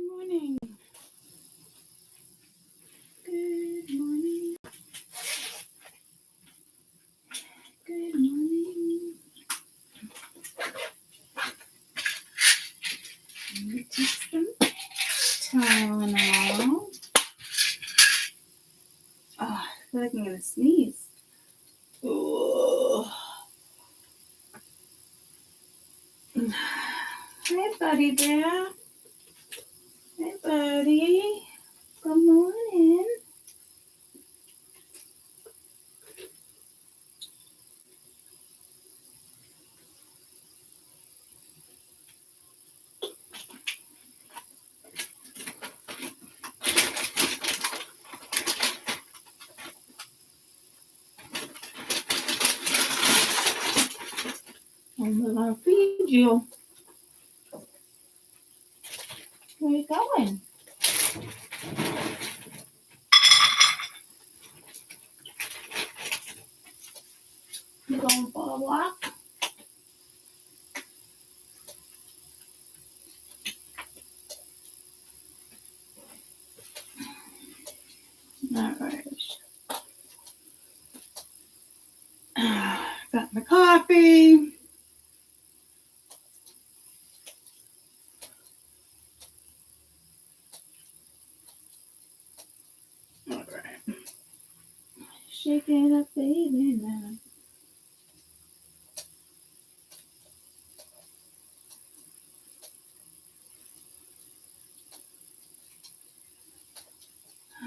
morning. Good morning. Good morning. Let me take some Tylenol. Oh, I feel like I'm going to sneeze. Oh. Hey, buddy bear. Hey, buddy. Good morning. I'm going to feed you. Where are you going? You going for a walk? All right. Got my coffee. All right. Shake it up, baby, now.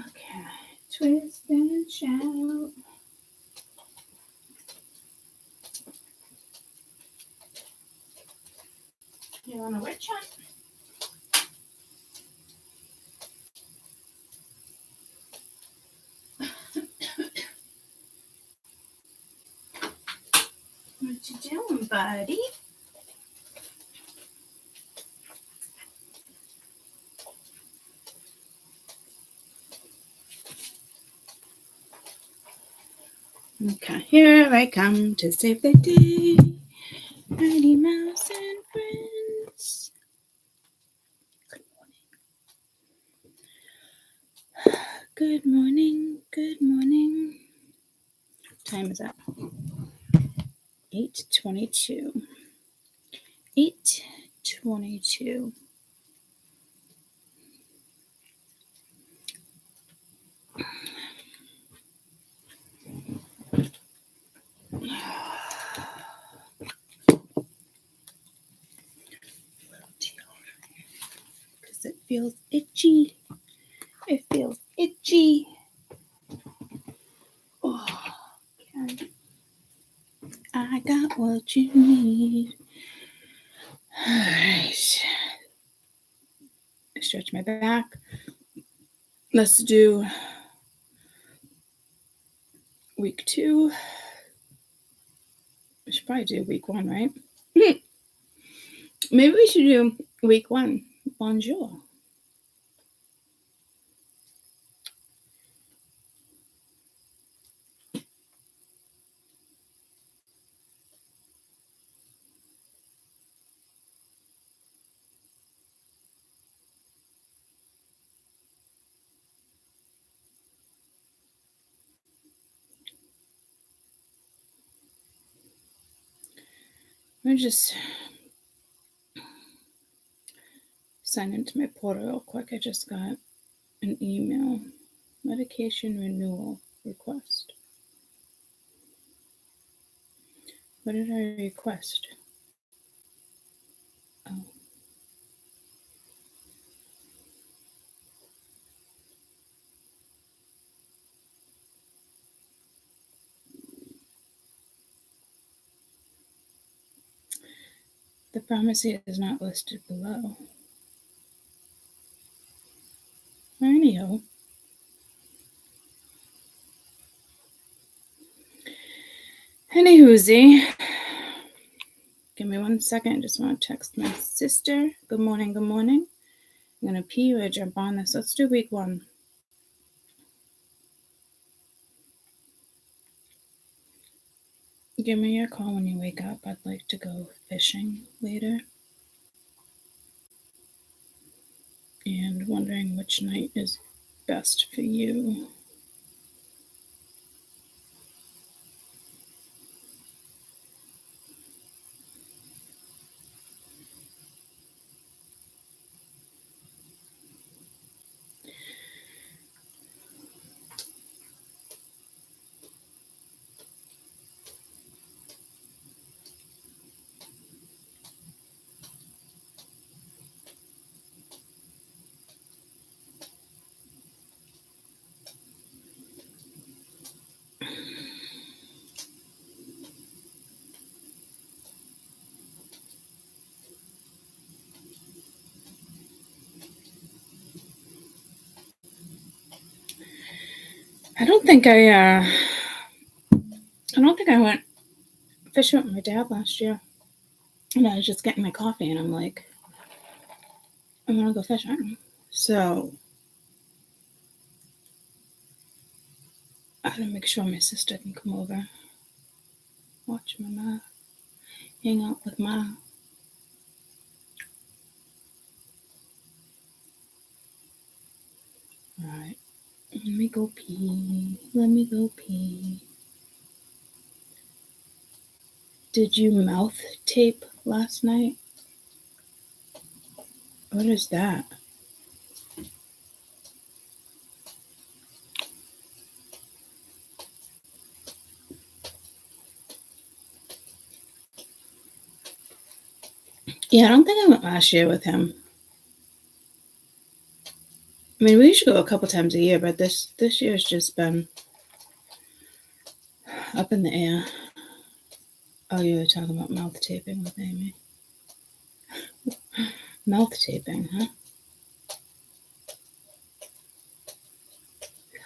Okay. Twist and shout. You want a witch hunt? What you doing, buddy? Okay, here I come to save the day. Mighty Mouse and friends. Good morning. Good morning. What time is that? 8:22. 8:22. Because it feels itchy. It feels itchy. Oh, okay. I got what you need. All right. Stretch my back. Let's do week 2. We should probably do week 1, right? Maybe we should do week 1. Bonjour. Let me just sign into my portal real quick. I just got an email. Medication renewal request. What did I request? Oh. The pharmacy is not listed below. Anyhow. Anywhoosie. Give me 1 second. I just want to text my sister. Good morning. Good morning. I'm going to pee or jump on this. Let's do week 1. Give me your call when you wake up. I'd like to go fishing later. And wondering which night is best for you. I don't think I went fishing with my dad last year. And I was just getting my coffee, and I'm like, I'm gonna go fishing. So I gotta make sure my sister can come over, watch Mama, hang out with Ma. Alright, let me go pee. Did you mouth tape last night? What is that? Yeah, I don't think I went last year with him. I mean, we usually go a couple times a year, but this year's just been up in the air. Oh, you were talking about mouth taping with Amy. Mouth taping, huh?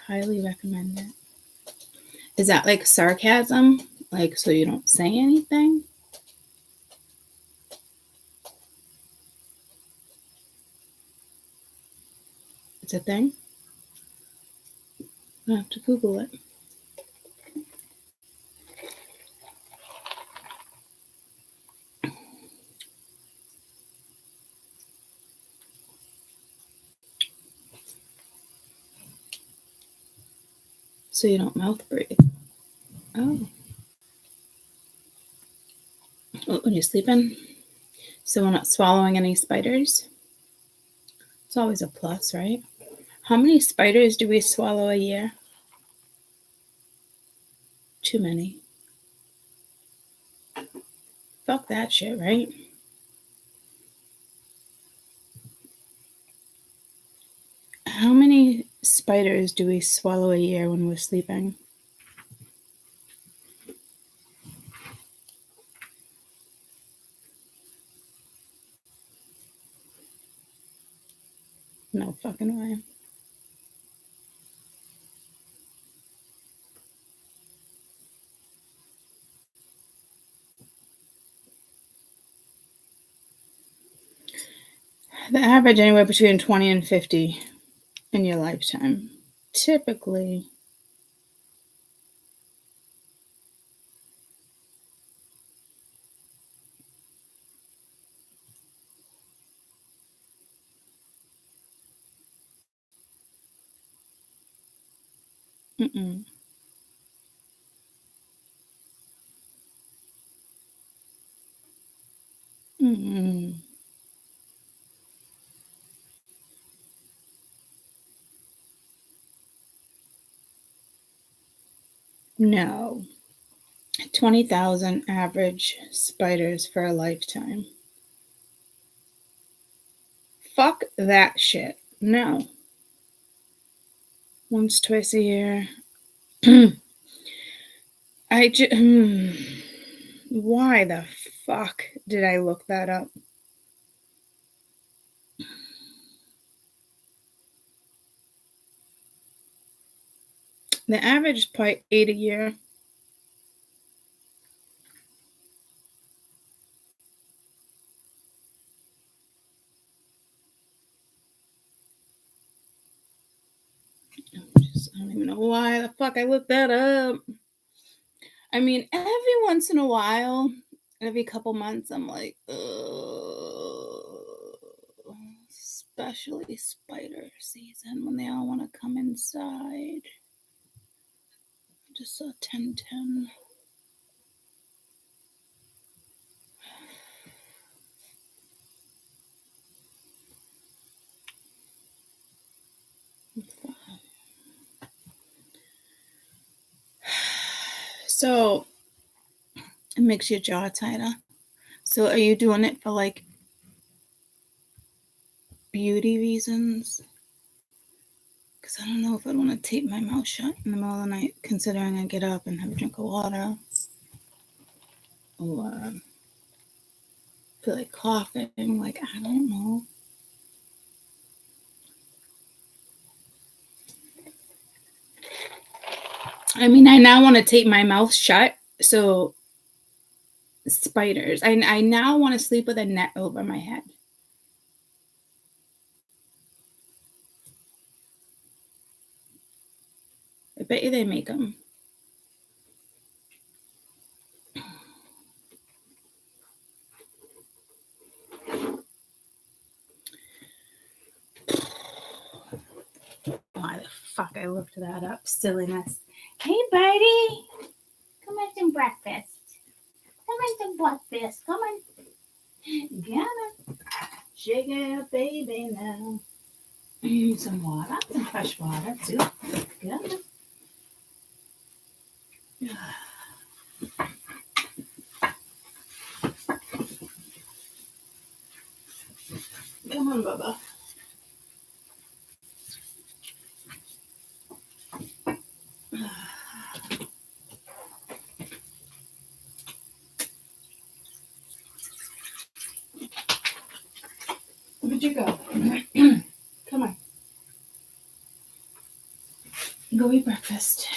Highly recommend it. Is that like sarcasm? Like, so you don't say anything? It's a thing? I have to Google it. So you don't mouth breathe. Oh. When you're sleeping? So we're not swallowing any spiders? It's always a plus, right? How many spiders do we swallow a year? Too many. Fuck that shit, right? How many spiders do we swallow a year when we're sleeping? No fucking way. The average anywhere between 20 and 50 in your lifetime. Typically. Mm-mm. Mm-mm. No. 20,000 average spiders for a lifetime. Fuck that shit. No. Once, twice a year. Why the fuck did I look that up? The average is probably 8 a year. I don't even know why the fuck I looked that up. I mean, every once in a while, every couple months, I'm like, spider. especially spider season when they all want to come inside. Just saw 1010. So it makes your jaw tighter. So are you doing it for like beauty reasons? Because I don't know if I'd want to tape my mouth shut in the middle of the night, considering I get up and have a drink of water. Or feel like coughing. Like, I don't know. I mean, I now want to tape my mouth shut. So spiders. I now want to sleep with a net over my head. I bet you they make them. Why the fuck I looked that up? Silliness. Hey, buddy. Come have some breakfast. Come have some breakfast. Come on. Get it. Shake it up, baby, now. Some water. Some fresh water, too. Get it. Come on, Bubba. Where'd you go? Come on. Go eat breakfast.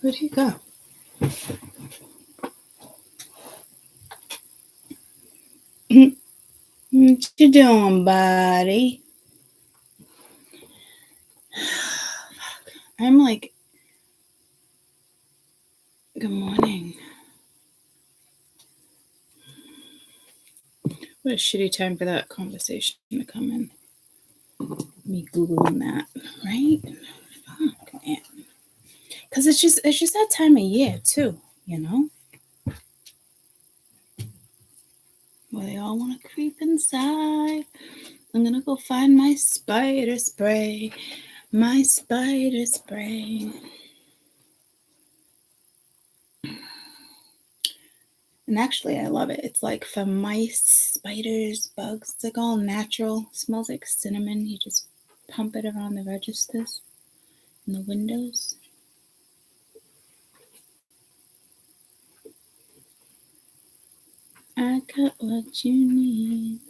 Where'd he go? What you doing, buddy? I'm like, good morning. What a shitty time for that conversation to come in. Me Googling that, right? Fuck, man. Because it's just that time of year, too, you know? Where they all want to creep inside. I'm going to go find my spider spray. My spider spray. And actually, I love it. It's like for mice, spiders, bugs. It's like all natural. It smells like cinnamon. You just pump it around the registers and the windows. I got what you need.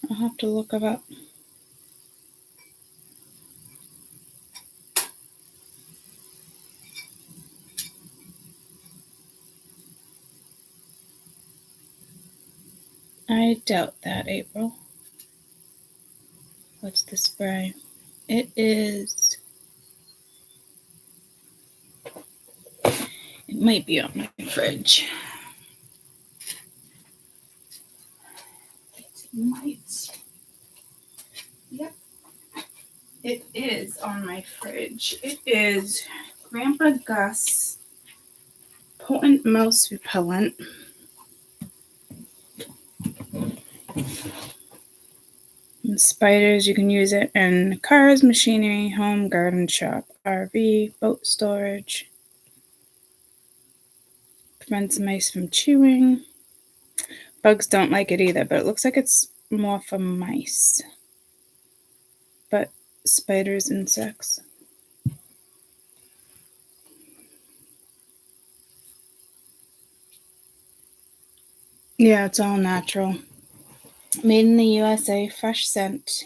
I'll have to look it up. I doubt that, April. What's the spray? It is... It might be on my fridge. It might. Yep. It is on my fridge. It is Grandpa Gus Potent Mouse Repellent. And spiders, you can use it in cars, machinery, home, garden, shop, RV, boat storage. Prevents mice from chewing. Bugs don't like it either, but it looks like it's more for mice. But spiders, insects. Yeah, it's all natural. Made in the USA, fresh scent.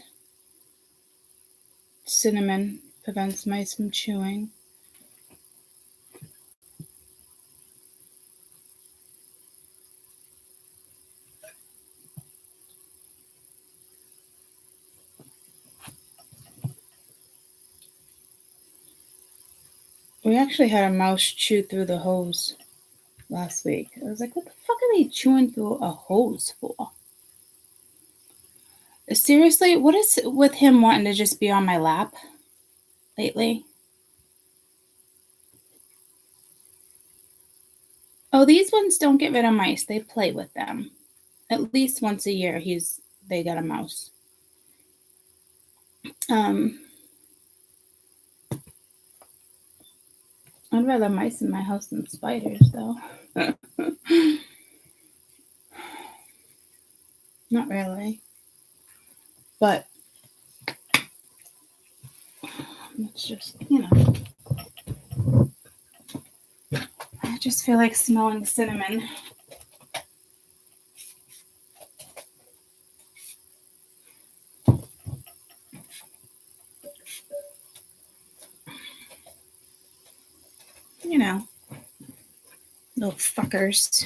Cinnamon prevents mice from chewing. We actually had a mouse chew through the hose last week. I was like, what the fuck are they chewing through a hose for? Seriously, what is with him wanting to just be on my lap lately? Oh, these ones don't get rid of mice. They play with them. At least once a year, they got a mouse. I'd rather mice in my house than spiders, though. Not really. But it's just, I just feel like smelling cinnamon. Little fuckers.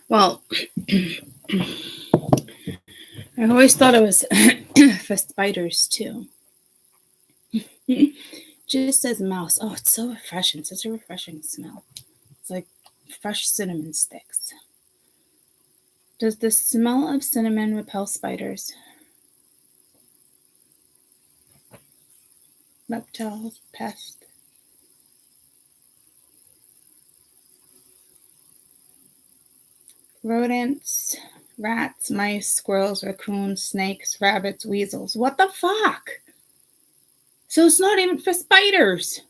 Well, I always thought it was for spiders too. Just says mouse. Oh, it's so refreshing. Such a refreshing smell. It's like fresh cinnamon sticks. Does the smell of cinnamon repel spiders? Reptiles, pests. Rodents, rats, mice, squirrels, raccoons, snakes, rabbits, weasels. What the fuck? So it's not even for spiders.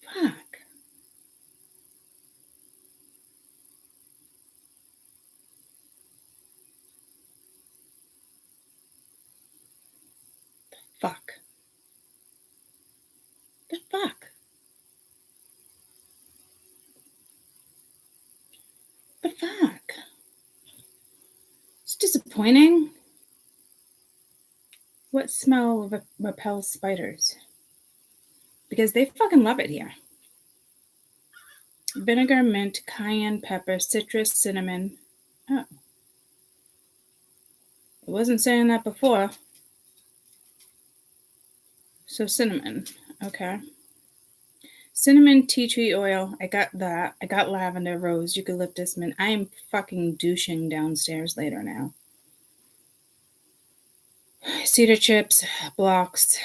Fuck. Fuck. The fuck? The fuck? It's disappointing. What smell repels spiders? Because they fucking love it here. Vinegar, mint, cayenne pepper, citrus, cinnamon. Oh. It wasn't saying that before. So cinnamon. Okay. Cinnamon, tea tree oil. I got that. I got lavender, rose, eucalyptus, mint. I am fucking douching downstairs later now. Cedar chips, blocks.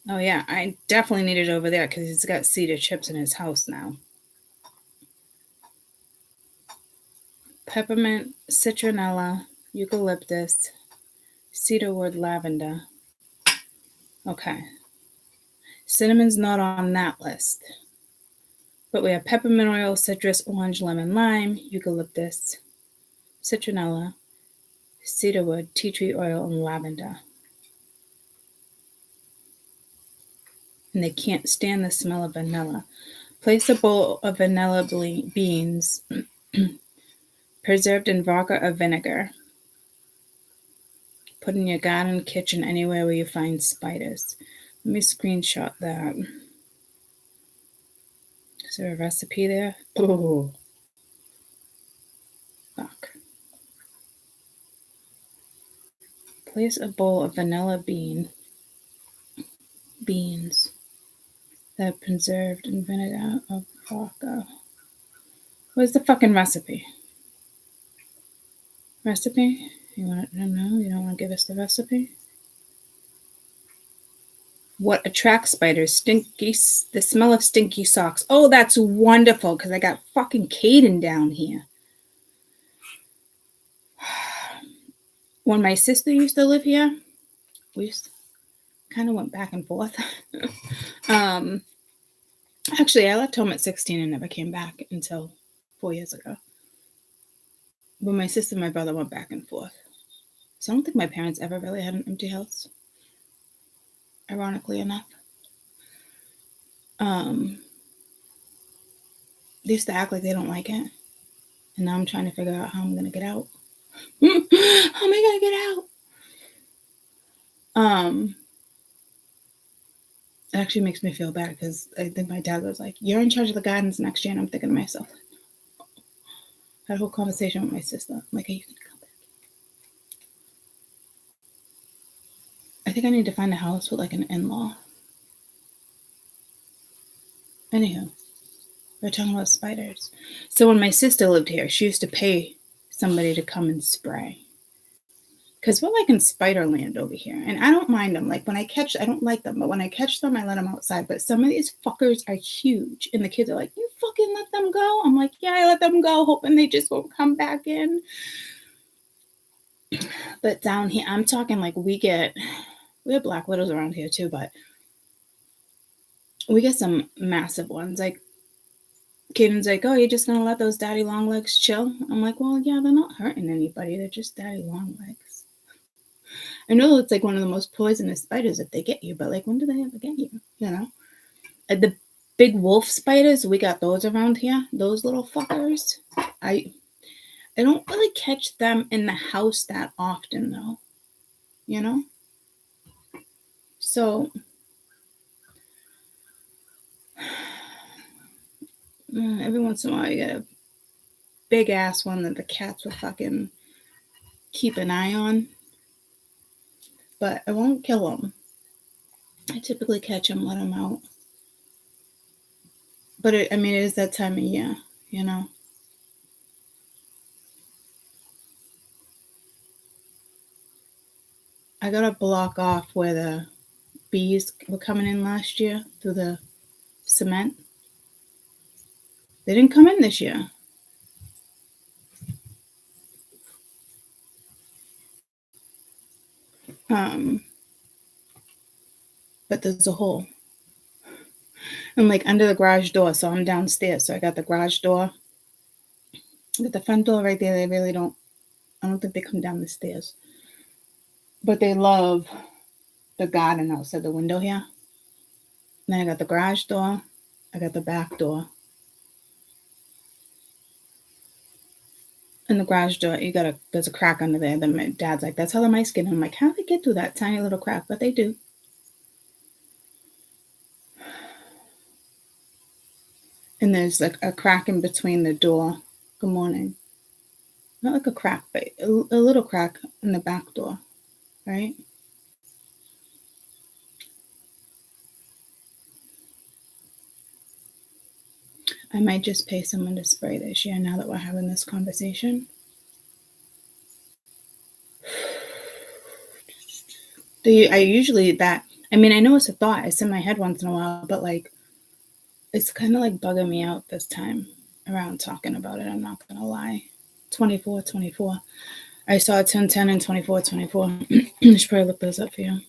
Oh yeah, I definitely need it over there because he's got cedar chips in his house now. Peppermint, citronella, eucalyptus, cedarwood, lavender. Okay. Cinnamon's not on that list. But we have peppermint oil, citrus, orange, lemon, lime, eucalyptus, citronella, cedarwood, tea tree oil, and lavender. And they can't stand the smell of vanilla. Place a bowl of vanilla beans preserved in vodka or vinegar. Put in your garden, kitchen, anywhere where you find spiders. Let me screenshot that. Is there a recipe there? Oh, fuck. Place a bowl of vanilla beans that are preserved in vinegar or vodka. Where's the fucking recipe? Recipe? You want to know? You don't want to give us the recipe? What attracts spiders? The smell of stinky socks. Oh, that's wonderful, because I got fucking Caden down here. When my sister used to live here, we kind of went back and forth. Actually, I left home at 16 and never came back until 4 years ago. But my sister and my brother went back and forth. So I don't think my parents ever really had an empty house, ironically enough. They used to act like they don't like it. And now I'm trying to figure out how I'm going to get out. How am I going to get out? It actually makes me feel bad because I think my dad was like, you're in charge of the gardens next year. And I'm thinking to myself, I had a whole conversation with my sister. I'm like, are you going to come back? I think I need to find a house with like an in-law. Anywho, we're talking about spiders. So when my sister lived here, she used to pay somebody to come and spray. Because we're like in spider land over here. And I don't mind them. Like when I don't like them. But when I catch them, I let them outside. But some of these fuckers are huge. And the kids are like, you fucking let them go? I'm like, yeah, I let them go, hoping they just won't come back in. But down here, I'm talking like we have black widows around here too. But we get some massive ones. Like, Caden's like, oh, you're just going to let those daddy long legs chill? I'm like, well, yeah, they're not hurting anybody. They're just daddy long legs. I know it's like one of the most poisonous spiders if they get you, but like, when do they ever get you? You know? The big wolf spiders, we got those around here. Those little fuckers. I don't really catch them in the house that often, though. You know? So, every once in a while, you get a big ass one that the cats will fucking keep an eye on. But I won't kill them. I typically catch them, let them out. But it is that time of year, you know. I got to block off where the bees were coming in last year through the cement. They didn't come in this year. But there's a hole. I'm like under the garage door, so I'm downstairs. So I got the garage door. I got the front door right there. They really don't, I don't think they come down the stairs. But they love the garden outside the window here. Then I got the garage door. I got the back door. And the garage door, there's a crack under there. Then my dad's like, that's how the mice get in. I'm like, how do they get through that tiny little crack? But they do. And there's like a crack in between the door. Good morning. Not like a crack, but a little crack in the back door, right? I might just pay someone to spray this year now that we're having this conversation. I know it's a thought. It's in my head once in a while, but like, it's kind of like bugging me out this time around talking about it. I'm not going to lie. 24. I saw 10-10 and 24. I should probably look those up for you.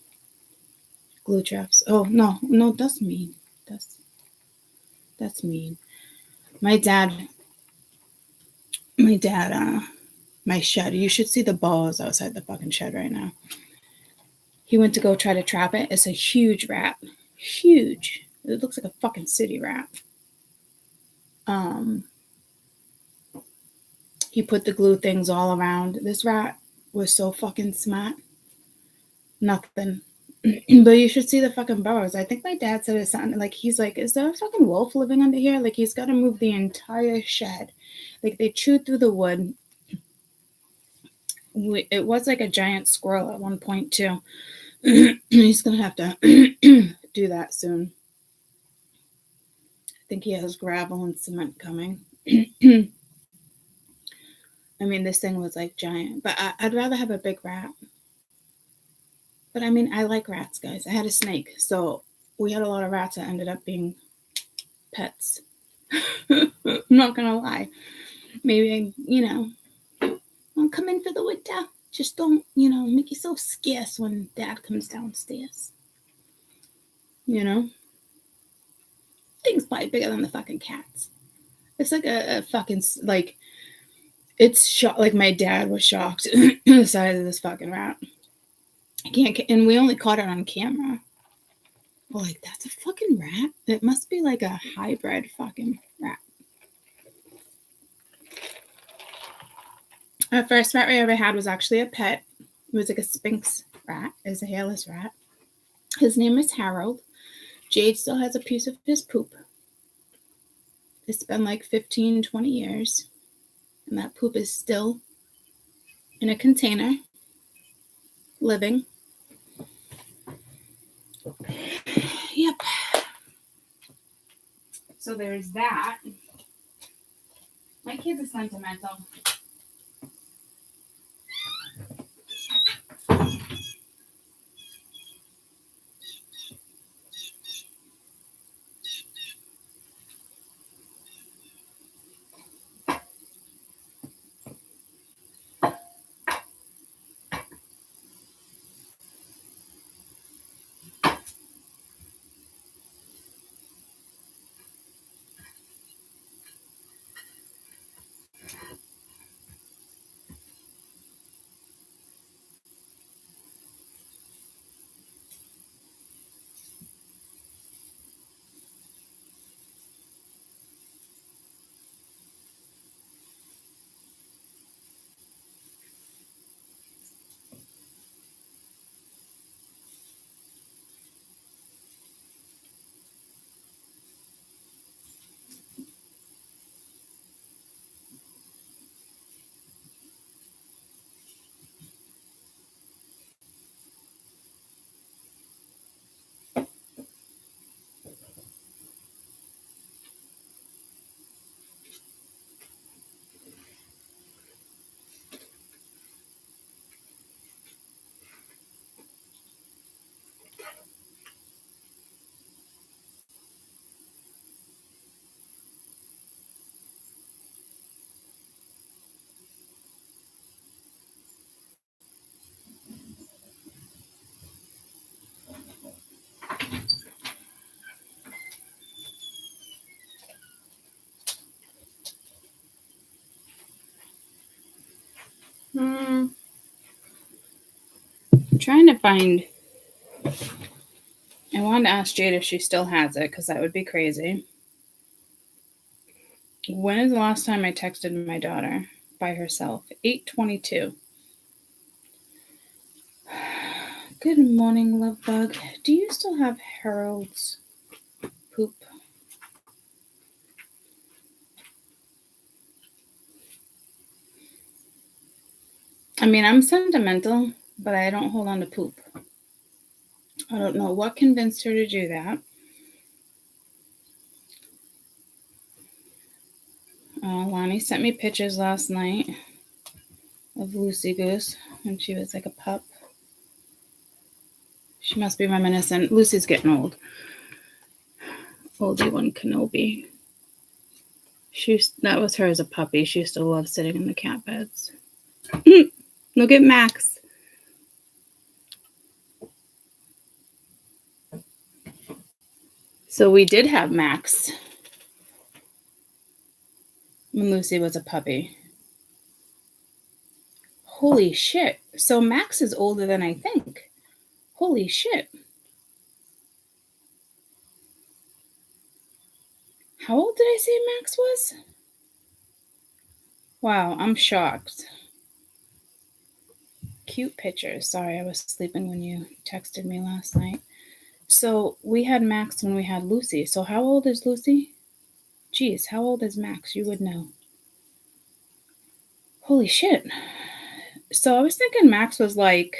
Glue traps. Oh, no, that's mean. That's mean. My dad, my shed. You should see the balls outside the fucking shed right now. He went to go try to trap it. It's a huge rat. Huge. It looks like a fucking city rat. He put the glue things all around. This rat was so fucking smart. Nothing. But you should see the fucking burrows. I think my dad said it's something like, he's like, is there a fucking wolf living under here? Like, he's got to move the entire shed. Like, they chewed through the wood. It was like a giant squirrel at one point too. He's gonna have to do that soon. I think he has gravel and cement coming. I mean, this thing was like giant, but I'd rather have a big rat. But I mean, I like rats, guys. I had a snake, so we had a lot of rats that ended up being pets. I'm not gonna lie. Maybe, I'll come in for the winter. Just don't, make yourself scarce when Dad comes downstairs. Thing's probably bigger than the fucking cats. It's like a fucking, like, it's shocked. Like, my dad was shocked the size of this fucking rat. I can't, and we only caught it on camera. Well, like, that's a fucking rat? It must be like a hybrid fucking rat. Our first rat we ever had was actually a pet. It was like a Sphinx rat. It was a hairless rat. His name is Harold. Jade still has a piece of his poop. It's been like 15, 20 years. And that poop is still in a container, living. Yep. So there's that. My kids are sentimental. I'm trying to find. I wanted to ask Jade if she still has it, because that would be crazy. When is the last time I texted my daughter by herself? 8:22. Good morning, love bug. Do you still have Harold's poop? I mean, I'm sentimental, but I don't hold on to poop. I don't know what convinced her to do that. Lonnie sent me pictures last night of Lucy Goose when she was like a pup. She must be reminiscent. Lucy's getting old. Oldie one Kenobi. That was her as a puppy. She used to love sitting in the cat beds. Look at Max. So we did have Max when Lucy was a puppy. Holy shit. So Max is older than I think. Holy shit. How old did I say Max was? Wow, I'm shocked. Cute pictures. Sorry, I was sleeping when you texted me last night. So we had Max when we had Lucy. So how old is Lucy? Geez, how old is Max? You would know. Holy shit. So I was thinking Max was like,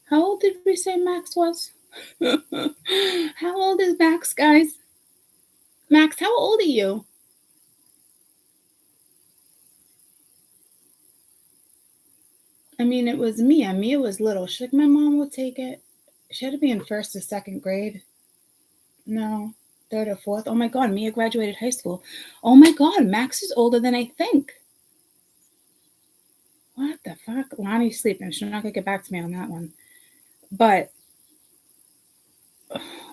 how old did we say Max was? How old is Max, guys? Max, how old are you? I mean, it was Mia. Mia was little. She's like, my mom will take it. She had to be in 1st or 2nd grade. No, 3rd or 4th. Oh my God, Mia graduated high school. Oh my God, Max is older than I think. What the fuck? Lonnie's sleeping. She's not going to get back to me on that one. But,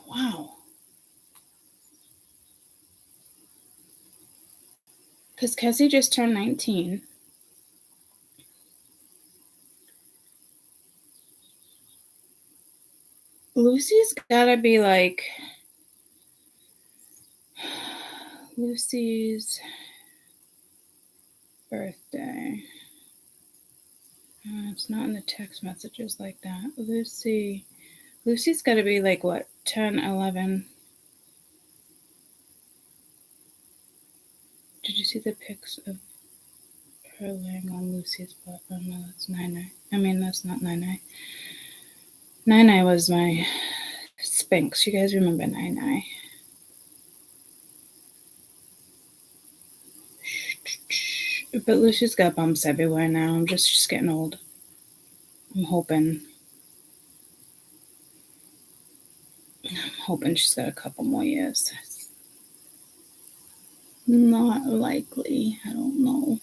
wow. Because Kessie just turned 19. Lucy's gotta be like, Lucy's birthday. It's not in the text messages like that. Lucy's gotta be like what, 10, 11. Did you see the pics of her laying on Lucy's butt? Oh no, that's Nine. I mean, that's not Nine. Nine was my Sphinx. You guys remember Nine? But Lucy's got bumps everywhere now. She's getting old. I'm hoping she's got a couple more years. Not likely. I don't know.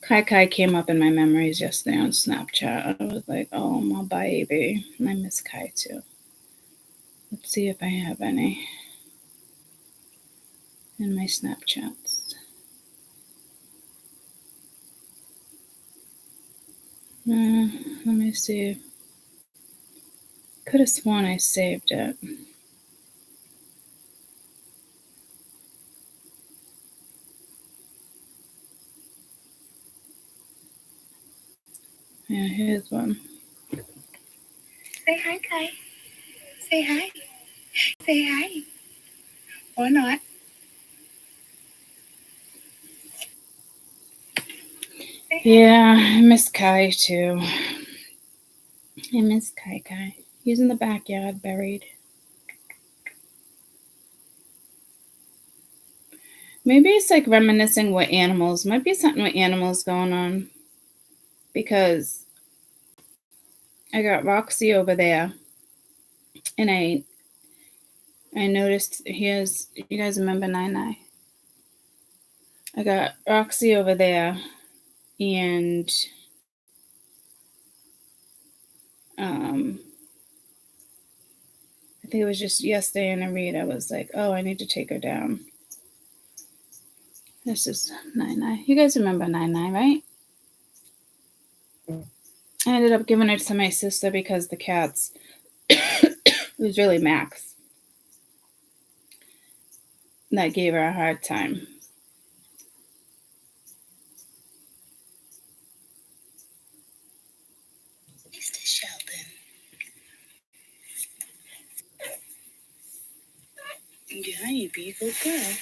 Kai came up in my memories yesterday on Snapchat. I was like, oh, my baby. And I miss Kai too. Let's see if I have any in my Snapchats. Let me see. Could have sworn I saved it. Yeah, here's one. Say hi, Kai. Say hi. Say hi. Or not. Yeah, I miss Kai too. I miss Kai. He's in the backyard buried. Maybe it's like reminiscing with animals. Might be something with animals going on. Because I got Roxy over there. And I noticed here's, you guys remember Nine? I got Roxy over there. And I think it was just yesterday in a read. I was like, oh, I need to take her down. This is Nine. You guys remember Nine, right? I ended up giving it to my sister because the cats, it was really Max that gave her a hard time. Mr. Sheldon. Yeah, you be a good girl.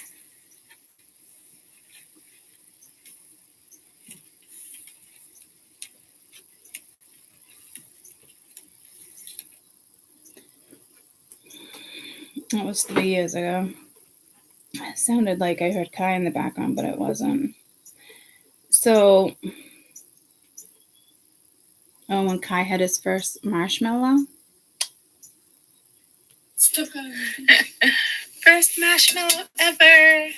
That was 3 years ago. It sounded like I heard Kai in the background, but it wasn't. So, when Kai had his first marshmallow. First marshmallow ever.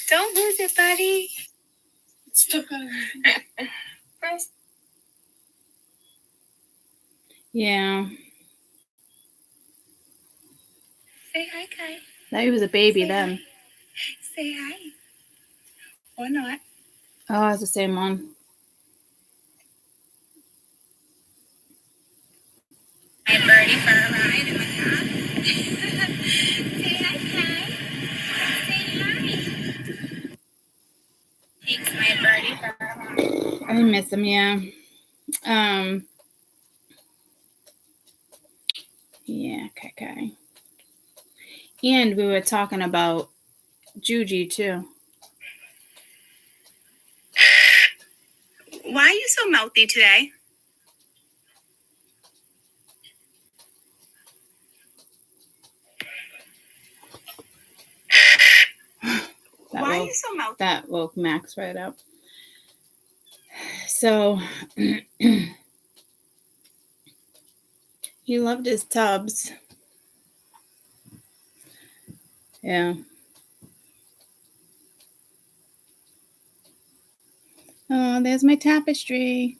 Don't lose it, buddy. First. Yeah. Say hi, Kai. Thought he was a baby then. Say hi. Or not. Oh, it's the same one. My birdie for a ride in the car. Say hi, Kai. Say hi. Takes my birdie for a ride. I miss him, yeah. Yeah, okay. And we were talking about Juji too. Why are you so mouthy today? Why are you so mouthy? That woke Max right up. So he loved his tubs. Yeah. Oh, there's my tapestry.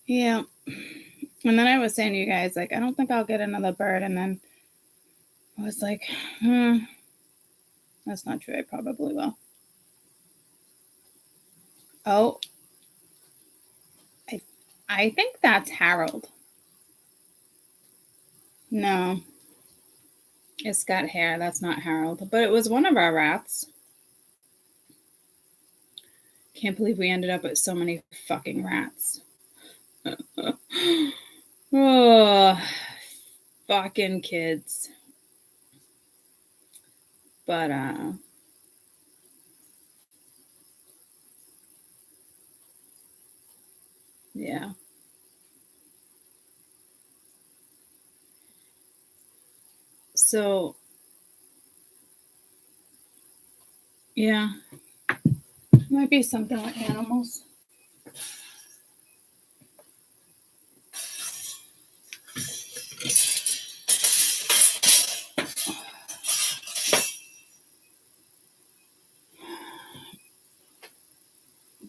Yeah. And then I was saying to you guys, like, I don't think I'll get another bird. And then I was like, that's not true. I probably will. Oh, I think that's Harold. No, it's got hair. That's not Harold. But it was one of our rats. Can't believe we ended up with so many fucking rats. Oh, fucking kids. But, yeah. So, yeah. Might be something with animals.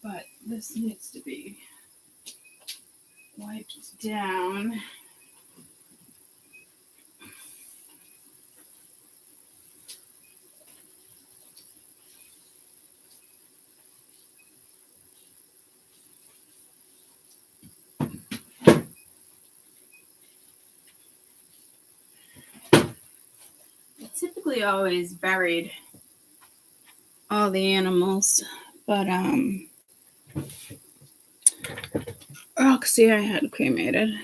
But this needs to be wiped down. Typically always buried all the animals, but Roxy I had cremated.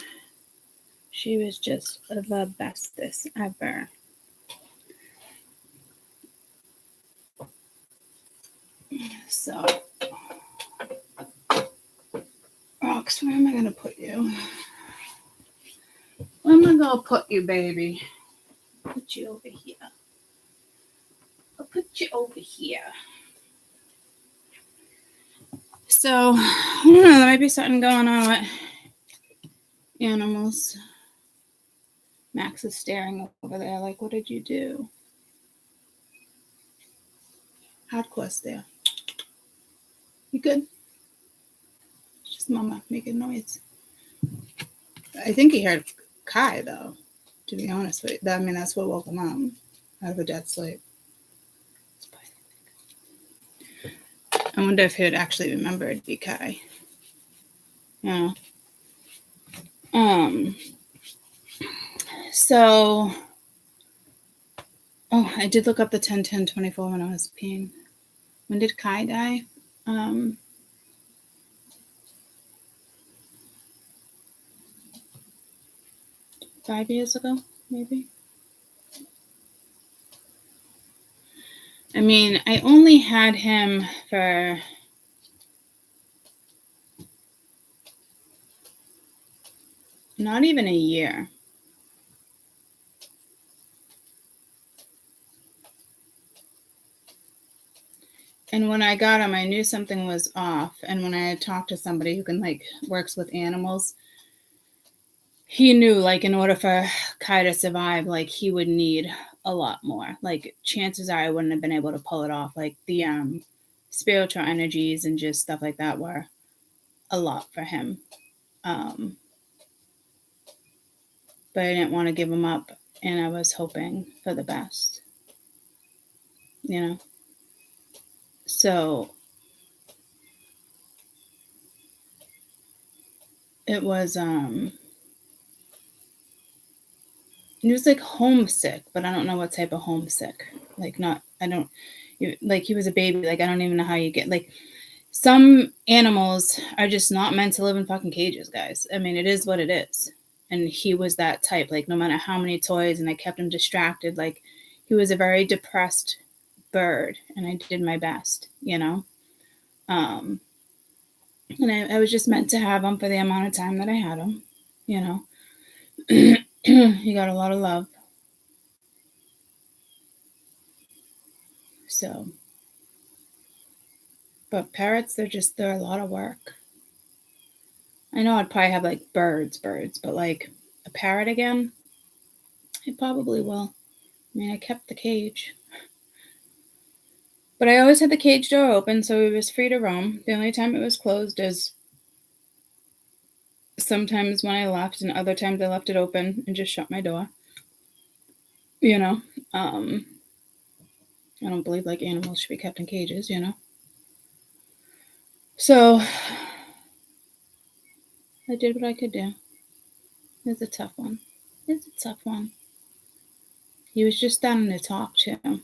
She was just the bestest ever. So, Rox, where am I gonna put you? Where am I gonna put you, baby? Put you over here. I'll put you over here. So, I don't know, there might be something going on with animals. Max is staring over there like, what did you do? Hardcore there. You good? It's just Mama making noise. I think he heard Kai, though, to be honest with you. I mean, that's what woke him up out of a dead sleep. I wonder if he'd actually remember it'd be Kai. Yeah. So, I did look up the 10-10-24 when I was peeing. When did Kai die? 5 years ago, maybe. I mean, I only had him for not even a year. And when I got him, I knew something was off. And when I had talked to somebody who can works with animals, he knew in order for Kai to survive, he would need a lot more. Chances are I wouldn't have been able to pull it off. spiritual energies and just stuff like that were a lot for him. But I didn't want to give him up, and I was hoping for the best, you know? So it was like homesick, but I don't know what type of homesick. Like like he was a baby. Like I don't even know how you get, like, some animals are just not meant to live in fucking cages, guys. I mean, it is what it is. And he was that type. Like no matter how many toys, and I kept him distracted. Like he was a very depressed bird, and I did my best, you know? And I was just meant to have him for the amount of time that I had him, you know? He got a lot of love. So, but parrots, they're a lot of work. I know I'd probably have like birds, but like a parrot again, I probably will. I mean, I kept the cage. But I always had the cage door open, so he was free to roam. The only time it was closed is sometimes when I left, and other times I left it open and just shut my door. You know? I don't believe like animals should be kept in cages, you know? So I did what I could do. It's a tough one. He was just starting to talk too.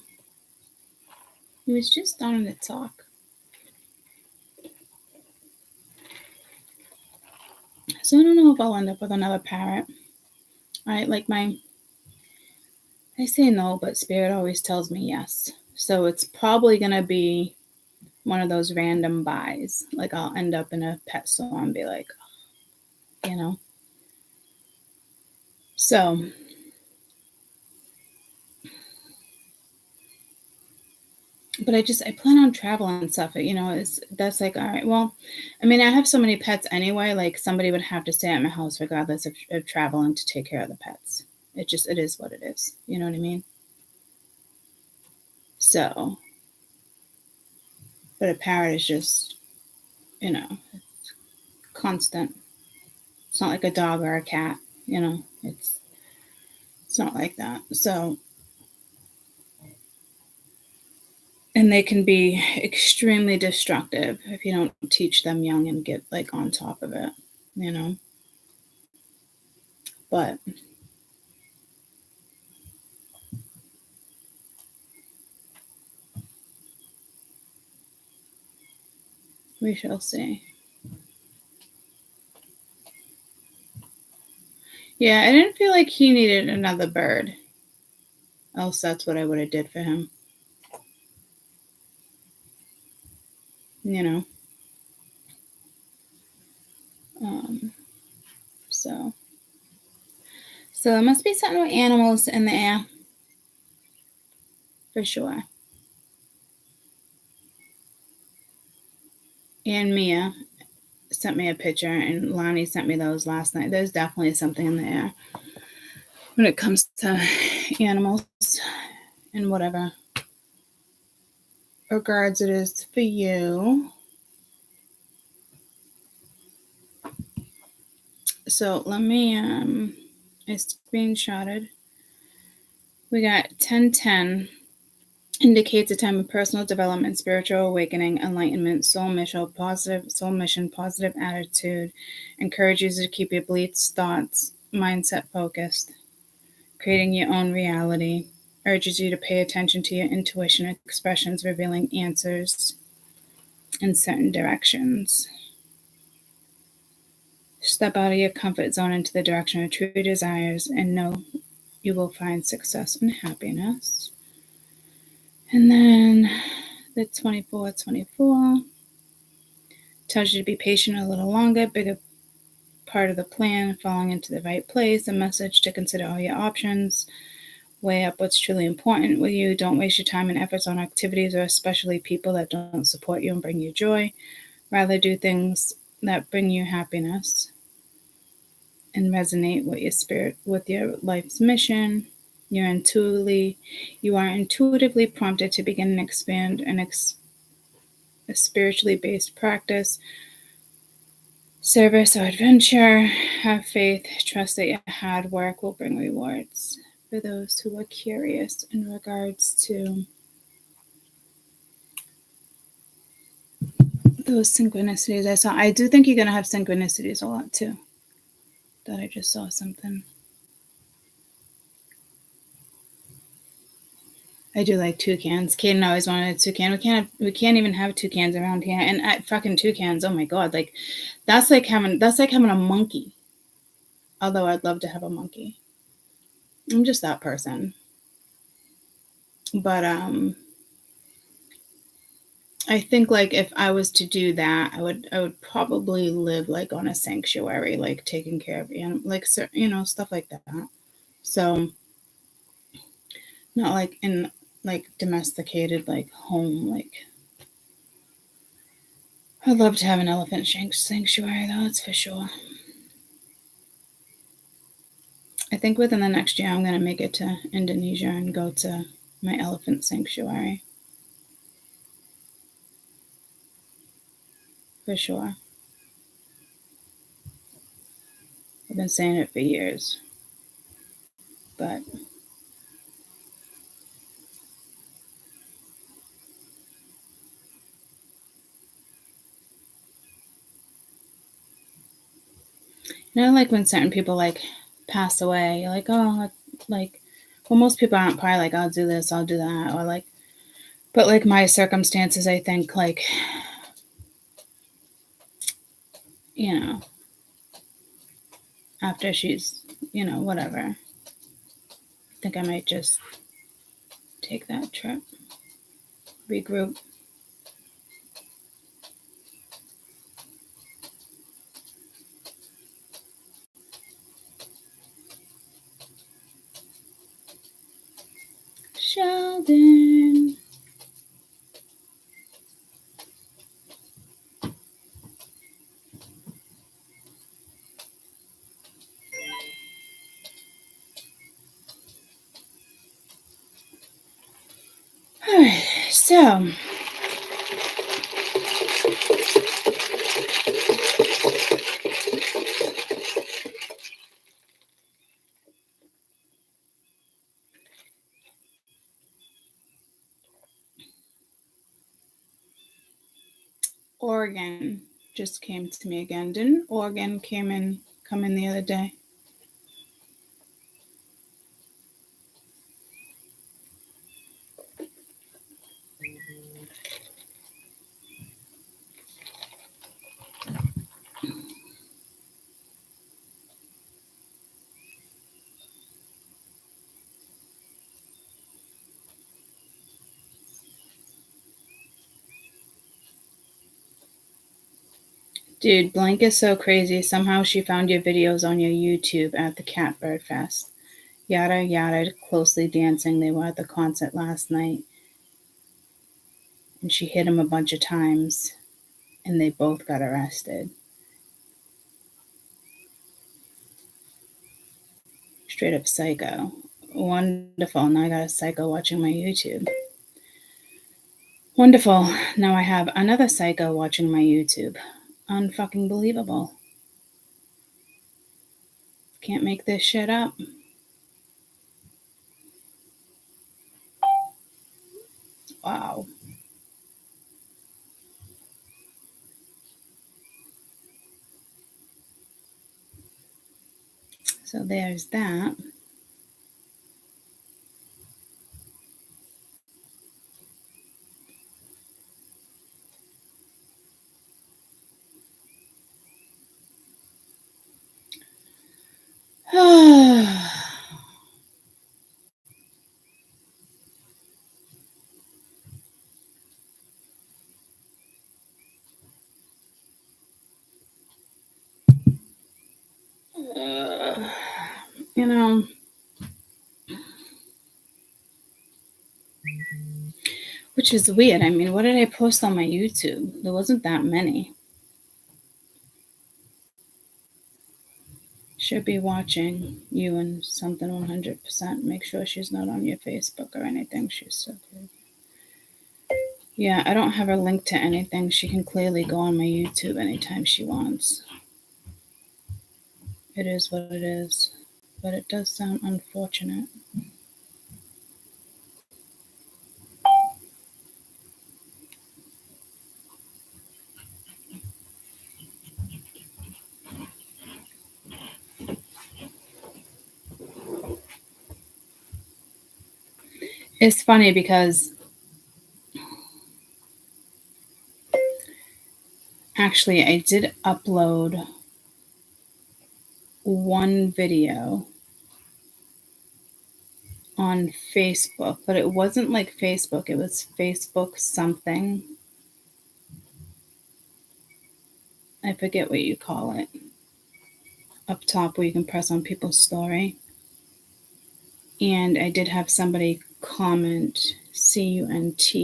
So I don't know if I'll end up with another parrot. I say no, but Spirit always tells me yes. So it's probably going to be one of those random buys. Like I'll end up in a pet store and be like, you know. So but I plan on traveling and stuff, you know. That's like, all right, well, I mean, I have so many pets anyway, like somebody would have to stay at my house regardless of traveling to take care of the pets. It is what it is, you know what I mean? So, but a parrot is just, you know, it's constant. It's not like a dog or a cat, you know. It's not like that. So, and they can be extremely destructive if you don't teach them young and get like on top of it, you know. But we shall see. Yeah, I didn't feel like he needed another bird. Else that's what I would have did for him. You know. So there must be something with animals in the air. For sure. And Mia sent me a picture, and Lonnie sent me those last night. There's definitely something in the air when it comes to animals and whatever regards it is for you. So let me I screenshotted. We got 1010 indicates a time of personal development, spiritual awakening, enlightenment, soul mission, positive attitude, encourages you to keep your beliefs, thoughts, mindset focused, creating your own reality, urges you to pay attention to your intuition expressions, revealing answers in certain directions. Step out of your comfort zone into the direction of true desires and know you will find success and happiness. And then the 24 tells you to be patient a little longer, bigger part of the plan, falling into the right place, a message to consider all your options, weigh up what's truly important with you, don't waste your time and efforts on activities or especially people that don't support you and bring you joy. Rather do things that bring you happiness and resonate with your spirit, with your life's mission. You are intuitively prompted to begin and expand and a spiritually based practice, service, or adventure. Have faith, trust that your hard work will bring rewards. For those who are curious in regards to those synchronicities I saw, I do think you're going to have synchronicities a lot too. That I just saw something. I do like toucans. Kaden always wanted a toucan. We can't even have toucans around here. And fucking toucans, oh my god, like that's like having a monkey. Although I'd love to have a monkey. I'm just that person. But I think like if I was to do that, I would probably live like on a sanctuary, like taking care of like stuff like that. So not like in like domesticated like home. Like I'd love to have an elephant sanctuary though, that's for sure. I think within the next year I'm gonna make it to Indonesia and go to my elephant sanctuary. For sure. I've been saying it for years. But like when certain people like pass away, you're like, oh, like, well, most people aren't probably like, I'll do this, I'll do that, or like, but like my circumstances, I think like, after she's, whatever, I think I might just take that trip, regroup. Sheldon. All right, so Oregon just came to me again. Didn't Oregon come in the other day? Dude, Blank is so crazy. Somehow she found your videos on your YouTube at the Catbird Fest. Yada yada, closely dancing. They were at the concert last night. And she hit him a bunch of times. And they both got arrested. Straight up psycho. Wonderful. Now I got a psycho watching my YouTube. Wonderful. Now I have another psycho watching my YouTube. Unfucking believable. Can't make this shit up. Wow. So there's that. Which is weird. I mean, what did I post on my YouTube? There wasn't that many. Should be watching you and something 100%. Make sure she's not on your Facebook or anything. She's so good. Yeah, I don't have her linked to anything. She can clearly go on my YouTube anytime she wants. It is what it is. But it does sound unfortunate. It's funny because actually I did upload one video on Facebook, but it wasn't like Facebook. It was Facebook something. I forget what you call it. Up top where you can press on people's story. And I did have somebody comment CUNT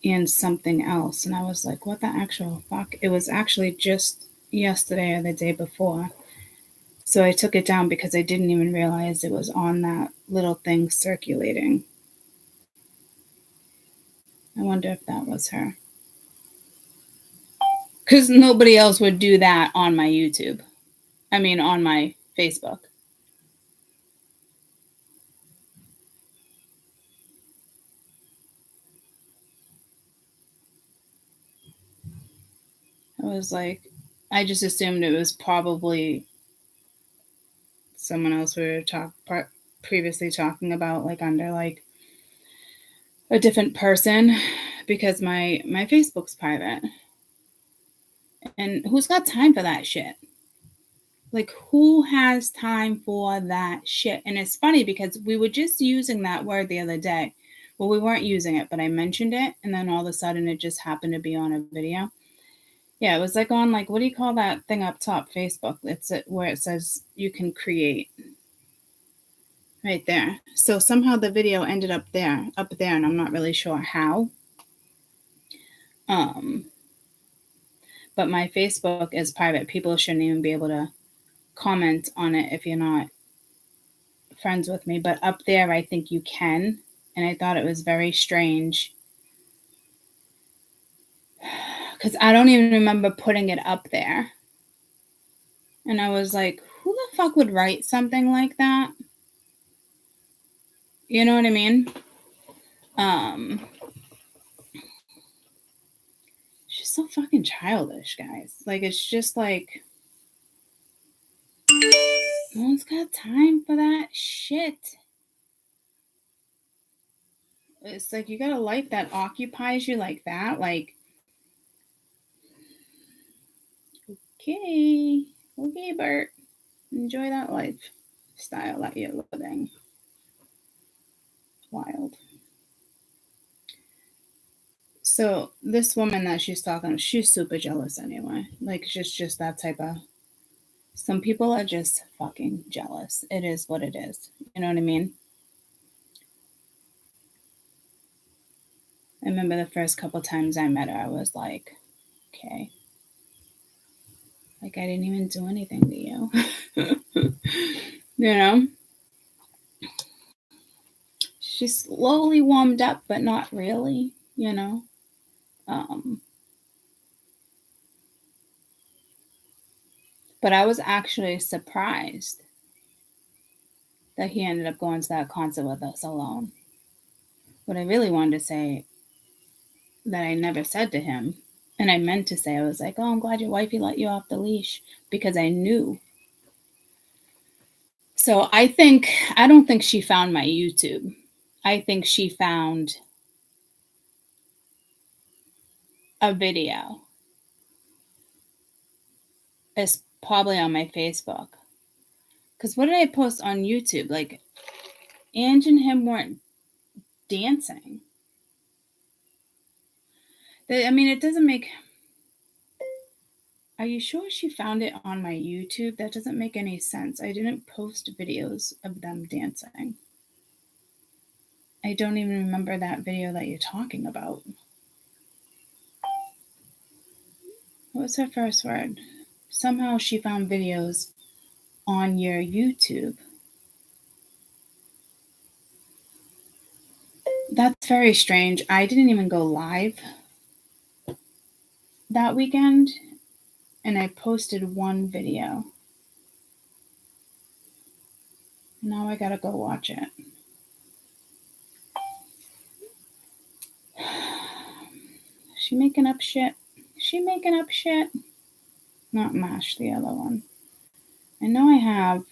and something else. And I was like, what the actual fuck? It was actually just yesterday or the day before. So I took it down because I didn't even realize it was on that little thing circulating. I wonder if that was her. Because nobody else would do that on my YouTube. I mean, on my Facebook. I was like, I just assumed it was probably someone else we were previously talking about, like under like a different person, because my Facebook's private. And who's got time for that shit? Like, who has time for that shit? And it's funny because we were just using that word the other day. Well, we weren't using it, but I mentioned it, and then all of a sudden it just happened to be on a video. Yeah, it was like on, like, what do you call that thing up top? Facebook. It's where it says you can create. Right there. So somehow the video ended up there, and I'm not really sure how. But my Facebook is private. People shouldn't even be able to comment on it if you're not friends with me. But up there, I think you can. And I thought it was very strange. Because I don't even remember putting it up there. And I was like, who the fuck would write something like that? You know what I mean? She's so fucking childish, guys. Like, it's just like, no one's got time for that shit. It's like you got a life that occupies you like that. Like, okay, Bert, enjoy that lifestyle that you're living. Wild. So this woman that she's talking to, she's super jealous anyway. Like, just that type of. Some people are just fucking jealous. It is what it is. You know what I mean? I remember the first couple times I met her, I was like, okay. Like, I didn't even do anything to you. You know? She slowly warmed up, but not really, you know? But I was actually surprised that he ended up going to that concert with us alone. What I really wanted to say that I never said to him, and I meant to say, I was like, oh, I'm glad your wifey let you off the leash, because I knew. So I don't think she found my YouTube. I think she found a video. It's probably on my Facebook. Because what did I post on YouTube? Like, Ange and him weren't dancing. I mean, it doesn't make... Are you sure she found it on my YouTube? That doesn't make any sense. I didn't post videos of them dancing. I don't even remember that video that you're talking about. What was her first word? Somehow she found videos on your YouTube. That's very strange. I didn't even go live that weekend, and I posted one video. Now I gotta go watch it. She making up shit. She making up shit. Not MASH, the other one. I know I have.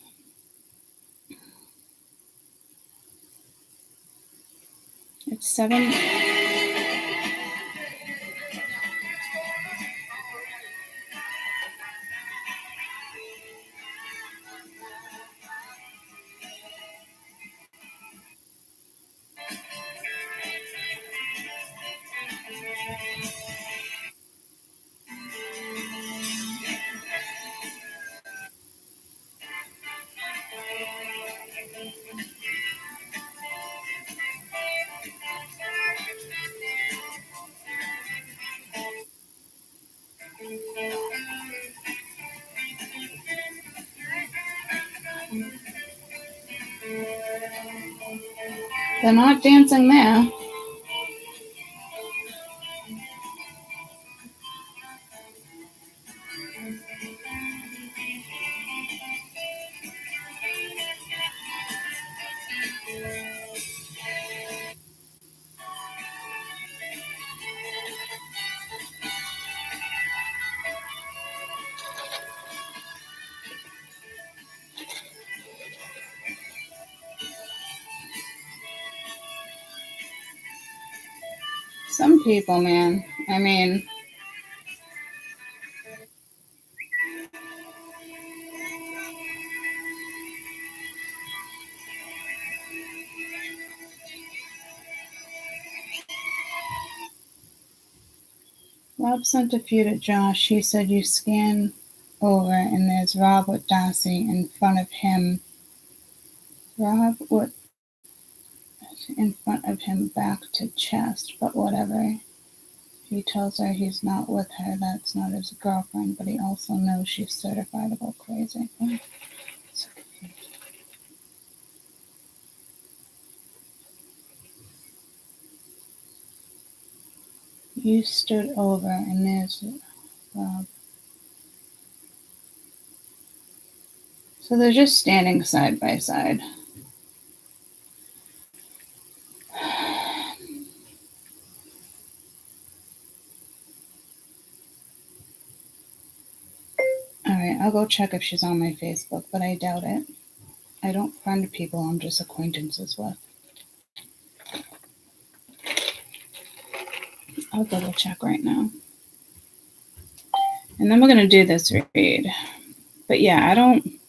It's 7. They're not dancing there. Some people, man. I mean, Rob sent a few to Josh. He said you scan over and there's Rob with Darcy in front of him. Rob with in front of him back to chest, but whatever. He tells her he's not with her. That's not his girlfriend, but he also knows she's certified to go crazy. So confused. You stood over and there's Rob. So they're just standing side by side. Alright, I'll go check if she's on my Facebook, but I doubt it. I don't friend people I'm just acquaintances with. I'll double check right now. And then we're going to do this read. But yeah, I don't,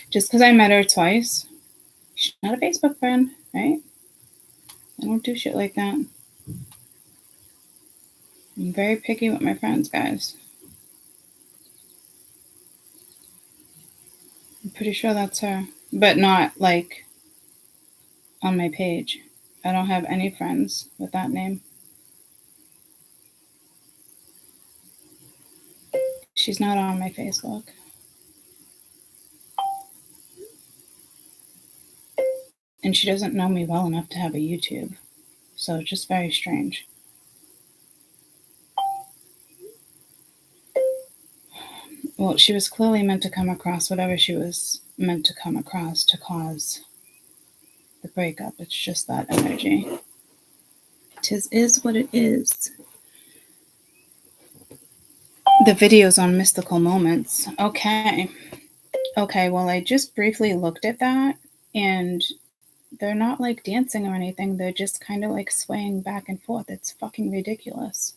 just because I met her twice, she's not a Facebook friend, right? I don't do shit like that. I'm very picky with my friends, guys. I'm pretty sure that's her, but not like on my page. I don't have any friends with that name. She's not on my Facebook. And she doesn't know me well enough to have a YouTube. So it's just very strange. Well, she was clearly meant to come across whatever she was meant to come across to cause the breakup. It's just that energy. 'Tis is what it is. The videos on mystical moments. Okay. Okay, well, I just briefly looked at that, and they're not like dancing or anything. They're just kind of like swaying back and forth. It's fucking ridiculous.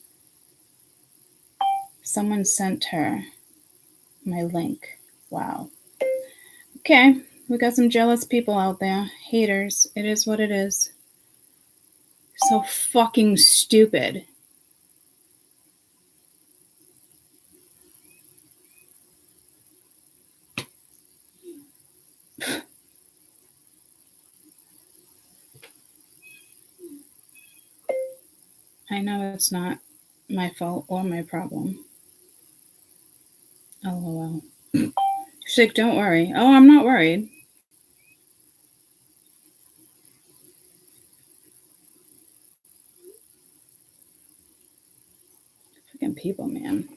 Someone sent her my link. Wow. Okay, we got some jealous people out there. Haters. It is what it is. So fucking stupid. I know it's not my fault or my problem. LOL. She's like, don't worry. Oh, I'm not worried. people, man.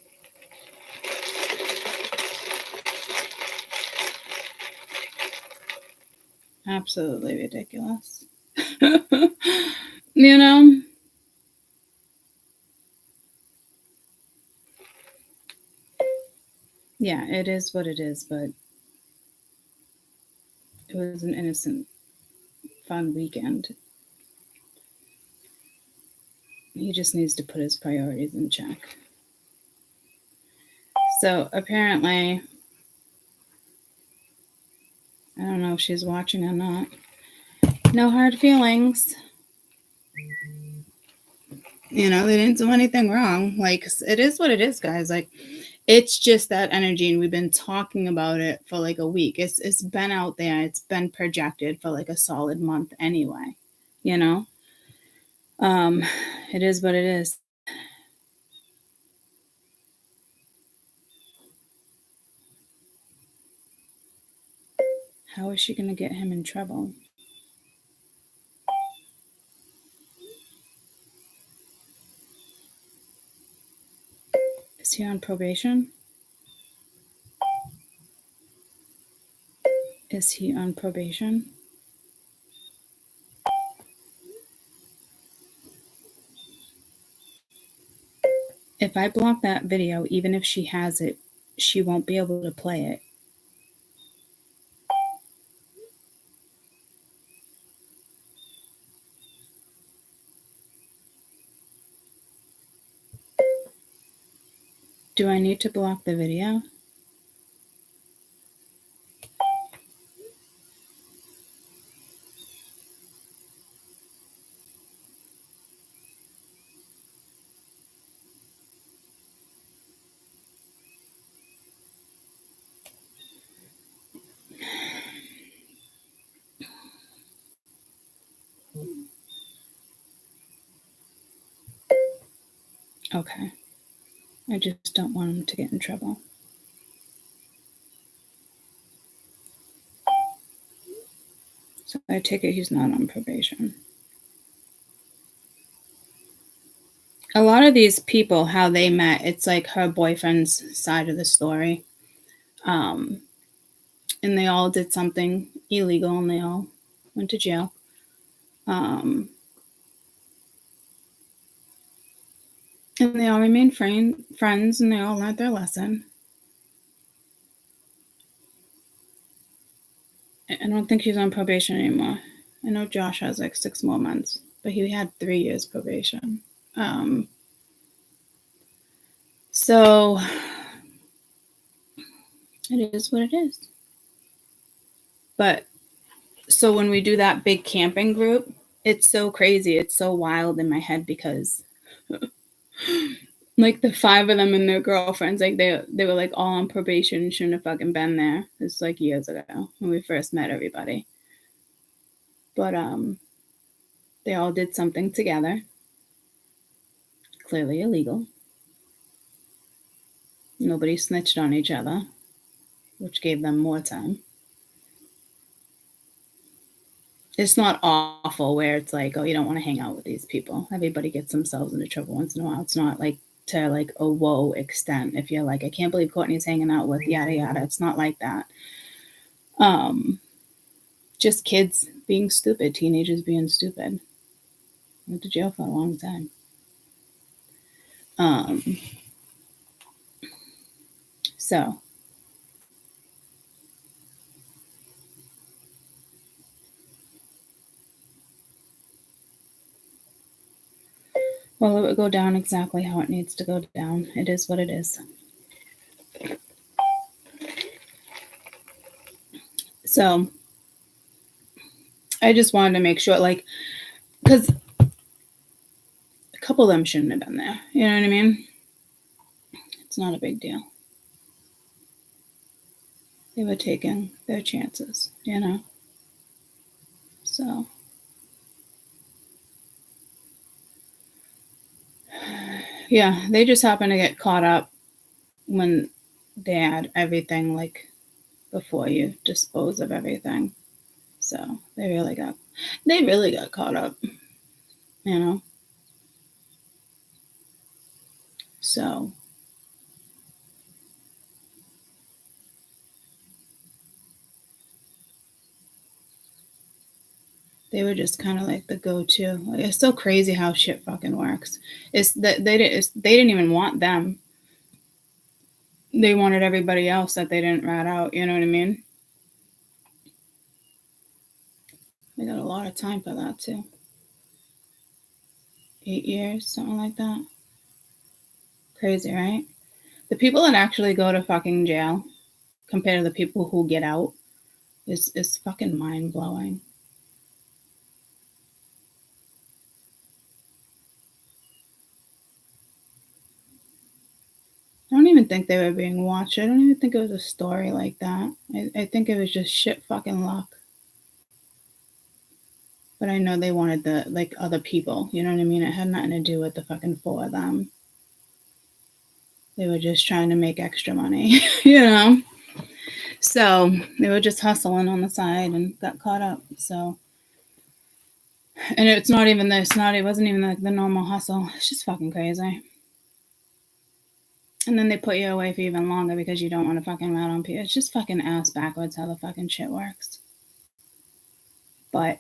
Absolutely ridiculous. You know? Yeah, it is what it is, but it was an innocent, fun weekend. He just needs to put his priorities in check. So apparently, I don't know if she's watching or not. No hard feelings. You know, they didn't do anything wrong. Like, it is what it is, guys. Like, it's just that energy, and we've been talking about it for like a week. It's been out there. It's been projected for like a solid month anyway. You know? It is what it is. How is she going to get him in trouble? Is he on probation? Is he on probation? If I block that video, even if she has it, she won't be able to play it. Do I need to block the video? Okay. I just don't want him to get in trouble. So I take it he's not on probation. A lot of these people, how they met, it's like her boyfriend's side of the story. And they all did something illegal and they all went to jail. And they all remained friends and they all learned their lesson. I don't think he's on probation anymore. I know Josh has like 6 more months, but he had 3 years probation. So it is what it is. But so when we do that big camping group, it's so crazy. It's so wild in my head because like the 5 of them and their girlfriends, like they were like all on probation and shouldn't have fucking been there. It's like years ago when we first met everybody. But they all did something together. Clearly illegal. Nobody snitched on each other, which gave them more time. It's not awful where it's like, oh, you don't want to hang out with these people. Everybody gets themselves into trouble once in a while. It's not like to like a whoa extent. If you're like, I can't believe Courtney's hanging out with yada yada. It's not like that. Just kids being stupid, teenagers being stupid. Went to jail for a long time. So well, it would go down exactly how it needs to go down. It is what it is. So I just wanted to make sure, like, because a couple of them shouldn't have been there. You know what I mean? It's not a big deal. They were taking their chances, you know? So yeah, they just happened to get caught up when they had everything, like, before you dispose of everything. So they really got caught up, you know? So they were just kind of like the go-to. Like, it's so crazy how shit fucking works. It's that they didn't even want them. They wanted everybody else that they didn't rat out. You know what I mean? They got a lot of time for that too. 8 years, something like that. Crazy, right? The people that actually go to fucking jail compared to the people who get out is fucking mind blowing. I don't even think they were being watched. I don't even think it was a story like that. I think it was just shit fucking luck. But I know they wanted the like other people. You know what I mean? It had nothing to do with the fucking four of them. They were just trying to make extra money, you know? So they were just hustling on the side and got caught up. So, and it wasn't even like the normal hustle. It's just fucking crazy. And then they put you away for even longer because you don't want to fucking rat on people. It's just fucking ass backwards how the fucking shit works. But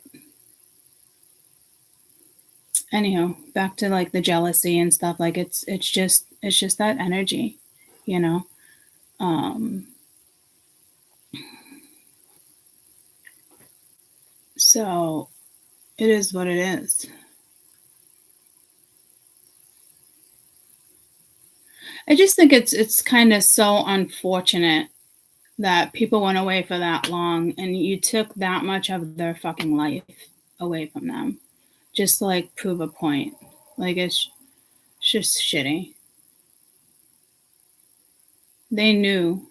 anyhow, back to like the jealousy and stuff. Like it's just that energy, you know. So it is what it is. I just think it's kind of so unfortunate that people went away for that long and you took that much of their fucking life away from them just to like prove a point. Like it's just shitty. They knew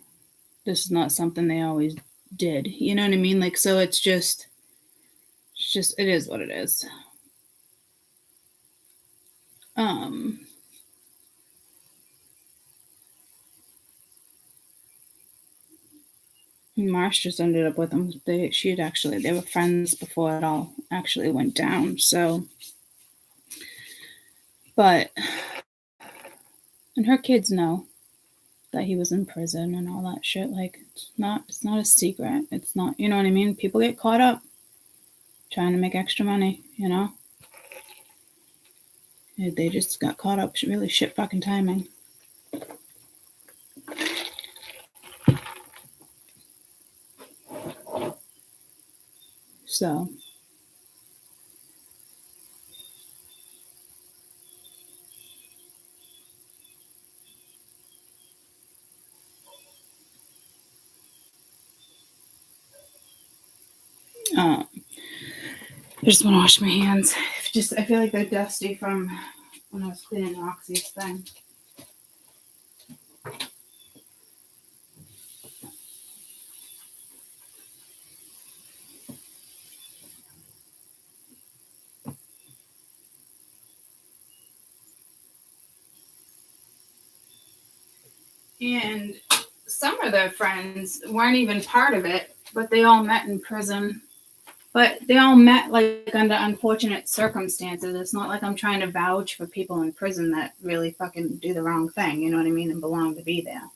this is not something they always did. You know what I mean? Like, so it is what it is. Marsh just ended up with him. They were friends before it all actually went down. So, but, and her kids know that he was in prison and all that shit. Like, it's not a secret. It's not, you know what I mean? People get caught up trying to make extra money, you know? They just got caught up really shit fucking timing. So, I just want to wash my hands. I feel like they're dusty from when I was cleaning Roxy's thing. And some of their friends weren't even part of it, but they all met in prison. But they all met like under unfortunate circumstances. It's not like I'm trying to vouch for people in prison that really fucking do the wrong thing, you know what I mean, and belong to be there.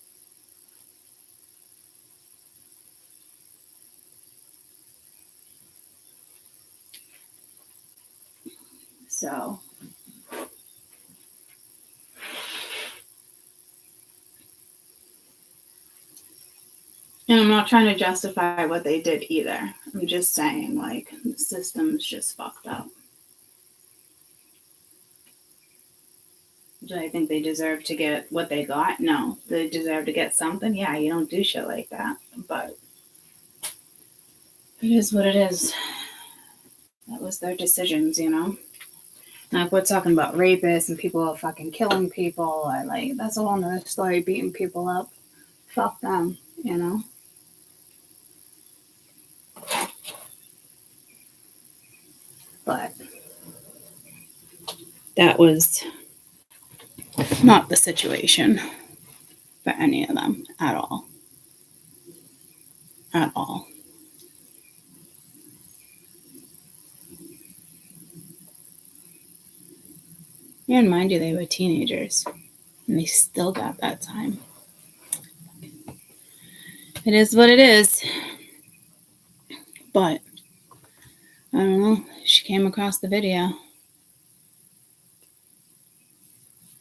So, and I'm not trying to justify what they did either. I'm just saying, like, the system's just fucked up. Do I think they deserve to get what they got? No. They deserve to get something? Yeah, you don't do shit like that. But it is what it is. That was their decisions, you know? Now, if we're talking about rapists and people fucking killing people, that's a whole nother story, beating people up. Fuck them, you know? But that was not the situation for any of them at all. At all. And mind you, they were teenagers. And they still got that time. It is what it is. But I don't know. She came across the video.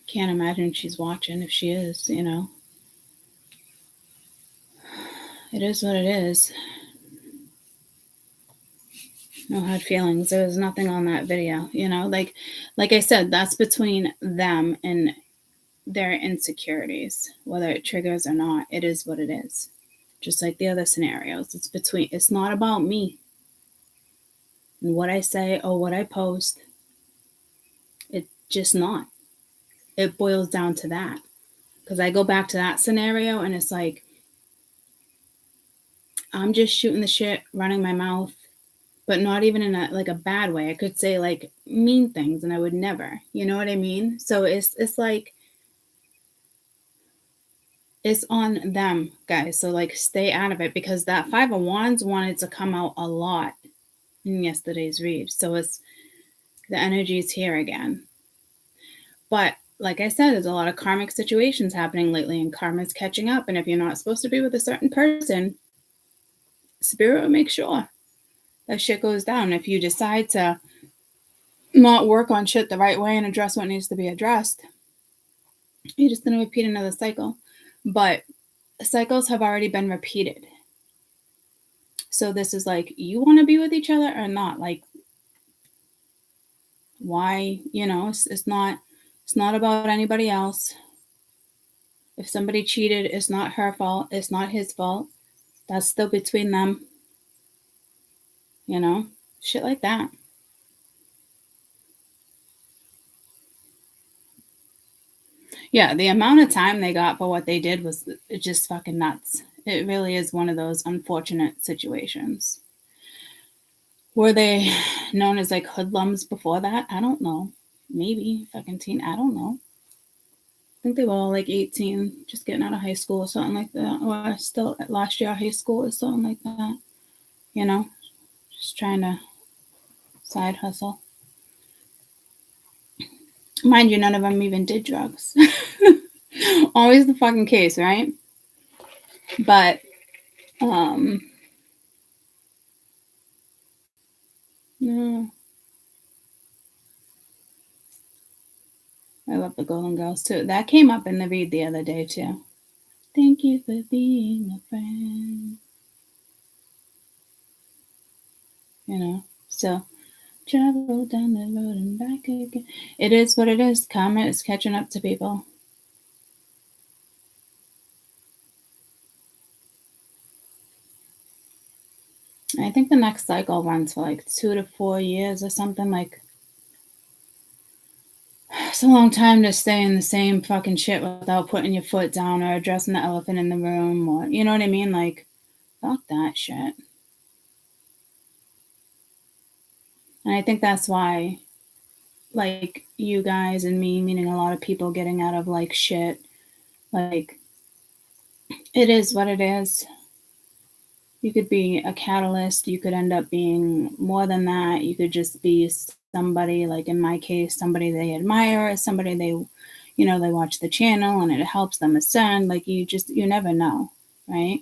Can't imagine she's watching. If she is, you know. It is what it is. No hard feelings. There was nothing on that video, you know. Like I said, that's between them and their insecurities. Whether it triggers or not, it is what it is. Just like the other scenarios. It's not about me and what I say or what I post. It's just not. It boils down to that. Because I go back to that scenario and it's like, I'm just shooting the shit, running my mouth, but not even in a bad way. I could say like mean things and I would never, you know what I mean? So it's like, it's on them, guys. So like stay out of it, because that Five of Wands wanted to come out a lot in yesterday's read. So it's the energy is here again. But like I said, there's a lot of karmic situations happening lately and karma's catching up. And if you're not supposed to be with a certain person, Spirit will make sure that shit goes down. If you decide to not work on shit the right way and address what needs to be addressed, you're just going to repeat another cycle. But cycles have already been repeated. So this is like, you want to be with each other or not? Like, why? You know, it's not about anybody else. If somebody cheated, it's not her fault. It's not his fault. That's still between them. You know, shit like that. Yeah, the amount of time they got for what they did was just fucking nuts. It really is one of those unfortunate situations. Were they known as like hoodlums before that? I don't know. Maybe fucking teen. I don't know. I think they were all like 18, just getting out of high school or something like that. Or still last year high school or something like that. You know, just trying to side hustle. Mind you, none of them even did drugs. Always the fucking case, right? But, no. I love the Golden Girls too. That came up in the read the other day too. Thank you for being a friend. You know, so travel down the road and back again. It is what it is. Karma is catching up to people. I think the next cycle runs for like 2 to 4 years or something. Like, it's a long time to stay in the same fucking shit without putting your foot down or addressing the elephant in the room, or, you know what I mean? Like, fuck that shit. And I think that's why, like, you guys and me, meaning a lot of people getting out of like shit, like, it is what it is. You could be a catalyst. You could end up being more than that. You could just be somebody, like in my case, somebody they admire, somebody they, you know, they watch the channel and it helps them ascend. Like, you never know, right?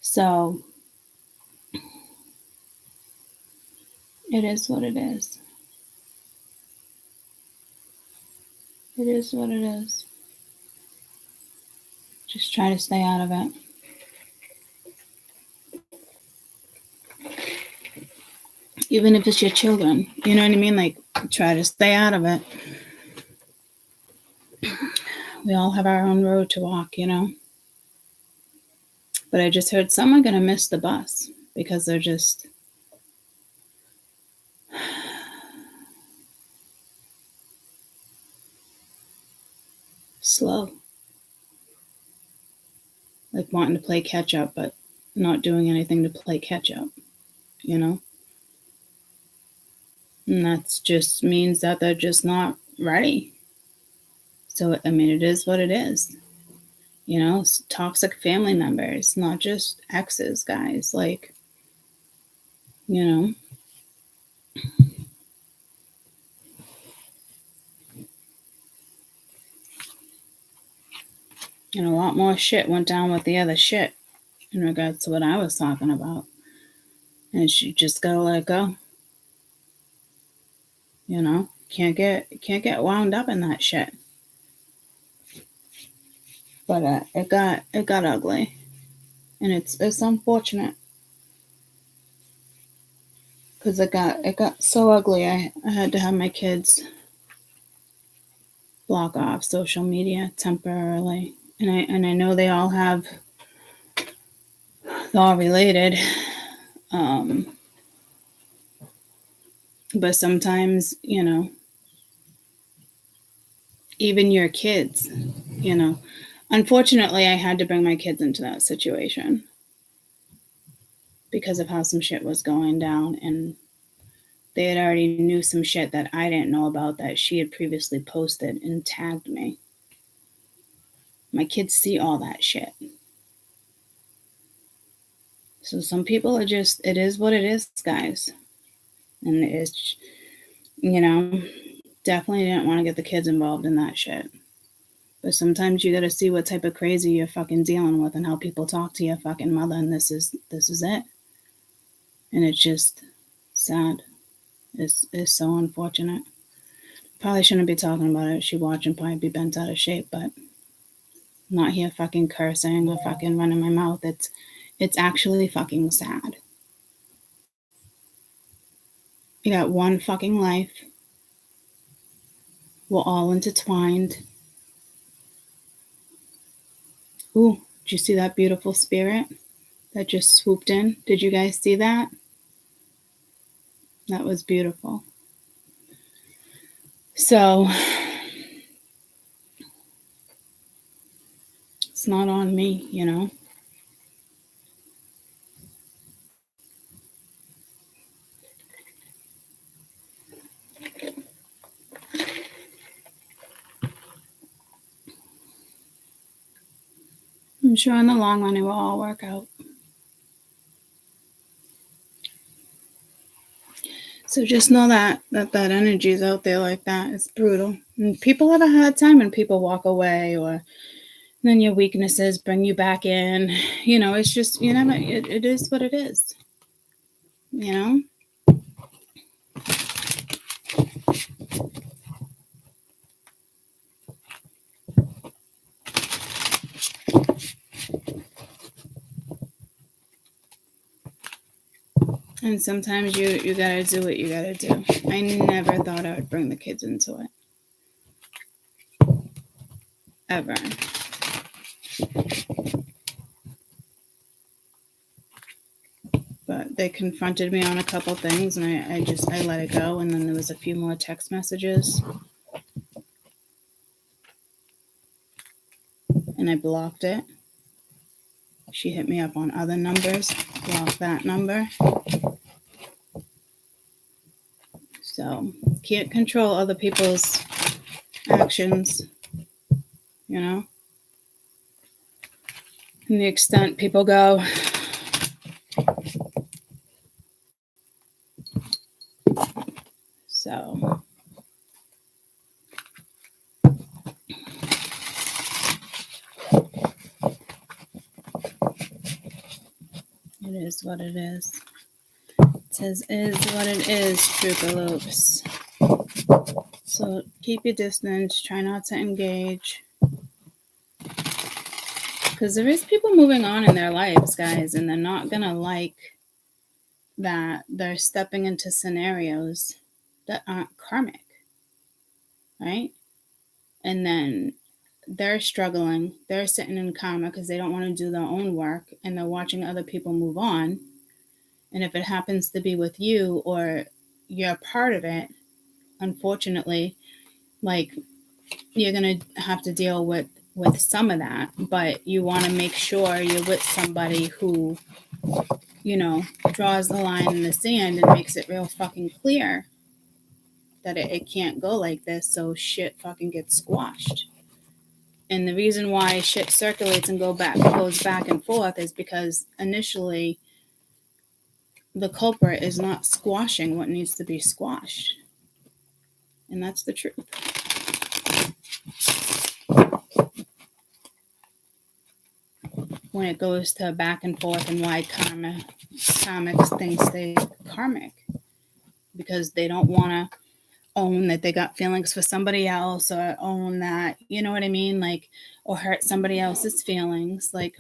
So it is what it is. It is what it is. Just try to stay out of it. Even if it's your children, you know what I mean? Like, try to stay out of it. We all have our own road to walk, you know? But I just heard some are going to miss the bus because they're just slow. Like wanting to play catch up, but not doing anything to play catch up, you know? And that just means that they're just not ready. So, I mean, it is what it is. You know, toxic family members, not just exes, guys. Like, you know, And a lot more shit went down with the other shit in regards to what I was talking about. And she just gotta let it go. You know, can't get wound up in that shit. But it got ugly, and it's unfortunate because it got so ugly. I had to have my kids block off social media temporarily, and I know they all have, they're all related. But sometimes, you know, even your kids, you know, unfortunately, I had to bring my kids into that situation because of how some shit was going down, and they had already knew some shit that I didn't know about that she had previously posted and tagged me. My kids see all that shit. So some people are just, it is what it is, guys. And it's, you know, definitely didn't want to get the kids involved in that shit. But sometimes you got to see what type of crazy you're fucking dealing with and how people talk to your fucking mother, and this is it. And it's just sad. It's so unfortunate. Probably shouldn't be talking about it. She watching, probably be bent out of shape, but I'm not here fucking cursing or fucking running my mouth. It's actually fucking sad. You got one fucking life. We're all intertwined. Ooh, did you see that beautiful spirit that just swooped in? Did you guys see that? That was beautiful. So it's not on me, you know. I'm sure in the long run it will all work out. So just know that energy is out there like that. It's brutal. And people have a hard time when people walk away, or then your weaknesses bring you back in. You know, it's just, you never, it is what it is. You know? And sometimes you gotta do what you gotta do. I never thought I would bring the kids into it. Ever. But they confronted me on a couple things, and I let it go. And then there was a few more text messages, and I blocked it. She hit me up on other numbers, blocked that number. So can't control other people's actions, you know. And the extent people go. So it is what it is. It says is what it is, Troopaloops. So keep your distance, try not to engage. Because there is people moving on in their lives, guys, and they're not going to like that they're stepping into scenarios that aren't karmic, right? And then they're struggling. They're sitting in karma because they don't want to do their own work, and they're watching other people move on. And if it happens to be with you or you're part of it, unfortunately, like, you're going to have to deal with some of that, but you want to make sure you're with somebody who, you know, draws the line in the sand and makes it real fucking clear that it can't go like this, so shit fucking gets squashed. And the reason why shit circulates and goes back and forth is because initially the culprit is not squashing what needs to be squashed. And that's the truth. when it goes to back and forth and why karmics things stay karmic, because they don't want to own that they got feelings for somebody else, or own that, you know what I mean, like, or hurt somebody else's feelings. Like,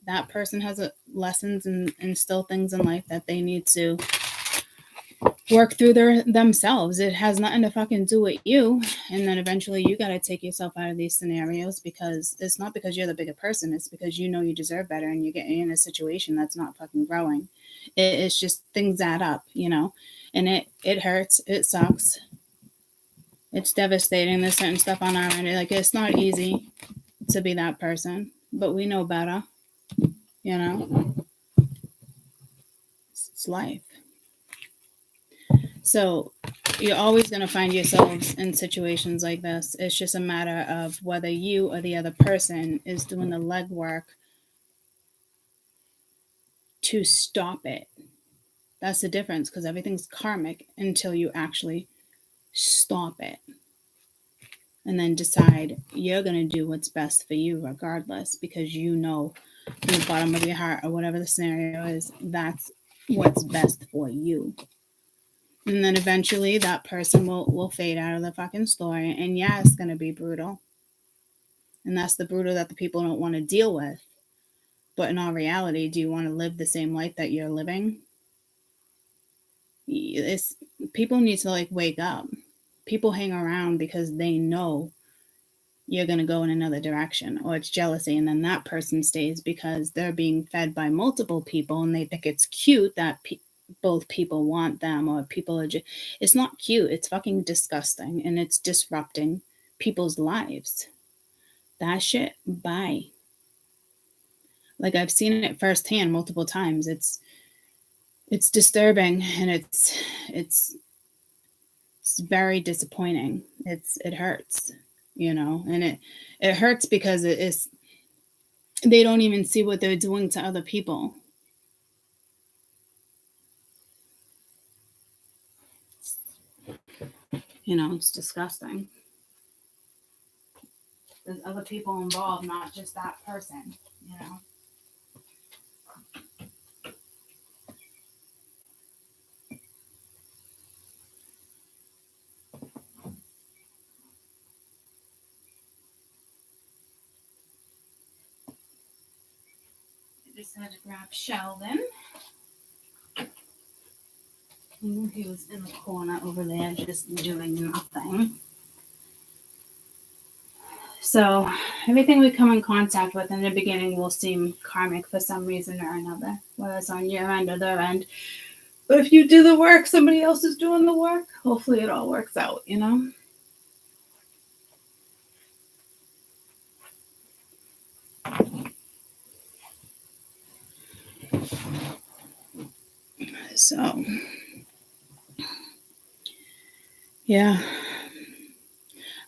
that person has lessons and still things in life that they need to work through themselves. It has nothing to fucking do with you. And then eventually you got to take yourself out of these scenarios, because it's not because you're the bigger person. It's because you know you deserve better, and you're getting in a situation that's not fucking growing. It's just things add up, you know, and it hurts. It sucks. It's devastating. There's certain stuff on our end. Like, it's not easy to be that person, but we know better, you know. It's life. So you're always going to find yourselves in situations like this. It's just a matter of whether you or the other person is doing the legwork to stop it. That's the difference, because everything's karmic until you actually stop it. And then decide you're going to do what's best for you regardless, because you know from the bottom of your heart, or whatever the scenario is, that's what's best for you. And then eventually that person will fade out of the fucking story. And yeah, it's going to be brutal. And that's the brutal that the people don't want to deal with. But in all reality, do you want to live the same life that you're living? People need to, like, wake up. People hang around because they know you're going to go in another direction, or it's jealousy, and then that person stays because they're being fed by multiple people and they think it's cute that both people want them, or people are just, it's not cute. It's fucking disgusting, and it's disrupting people's lives. That shit, bye. Like, I've seen it firsthand multiple times. It's disturbing, and it's very disappointing. It hurts, you know, and it hurts because they don't even see what they're doing to other people. You know, it's disgusting. There's other people involved, not just that person, you know. I just had to grab Sheldon. He was in the corner over there just doing nothing. So everything we come in contact with in the beginning will seem karmic for some reason or another, whether it's on your end or their end. But if you do the work, somebody else is doing the work, hopefully it all works out, you know? So, yeah.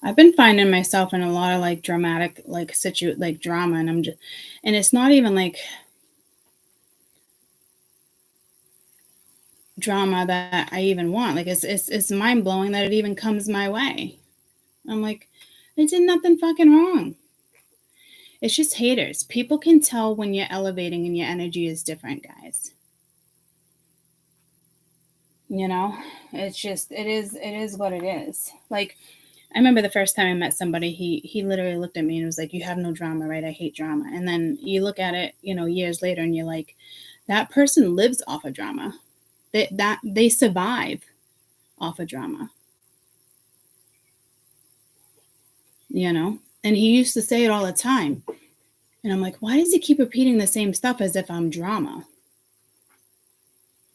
I've been finding myself in a lot of, like, dramatic, like, drama, and and it's not even like drama that I even want. Like, it's mind blowing that it even comes my way. I'm like, I did nothing fucking wrong. It's just haters. People can tell when you're elevating and your energy is different, guys. You know, it's just, it is what it is. Like, I remember the first time I met somebody, he literally looked at me and was like, you have no drama, right? I hate drama. And then you look at it, you know, years later, and you're like, that person lives off of drama. They survive off of drama. You know? And he used to say it all the time. And I'm like, why does he keep repeating the same stuff as if I'm drama?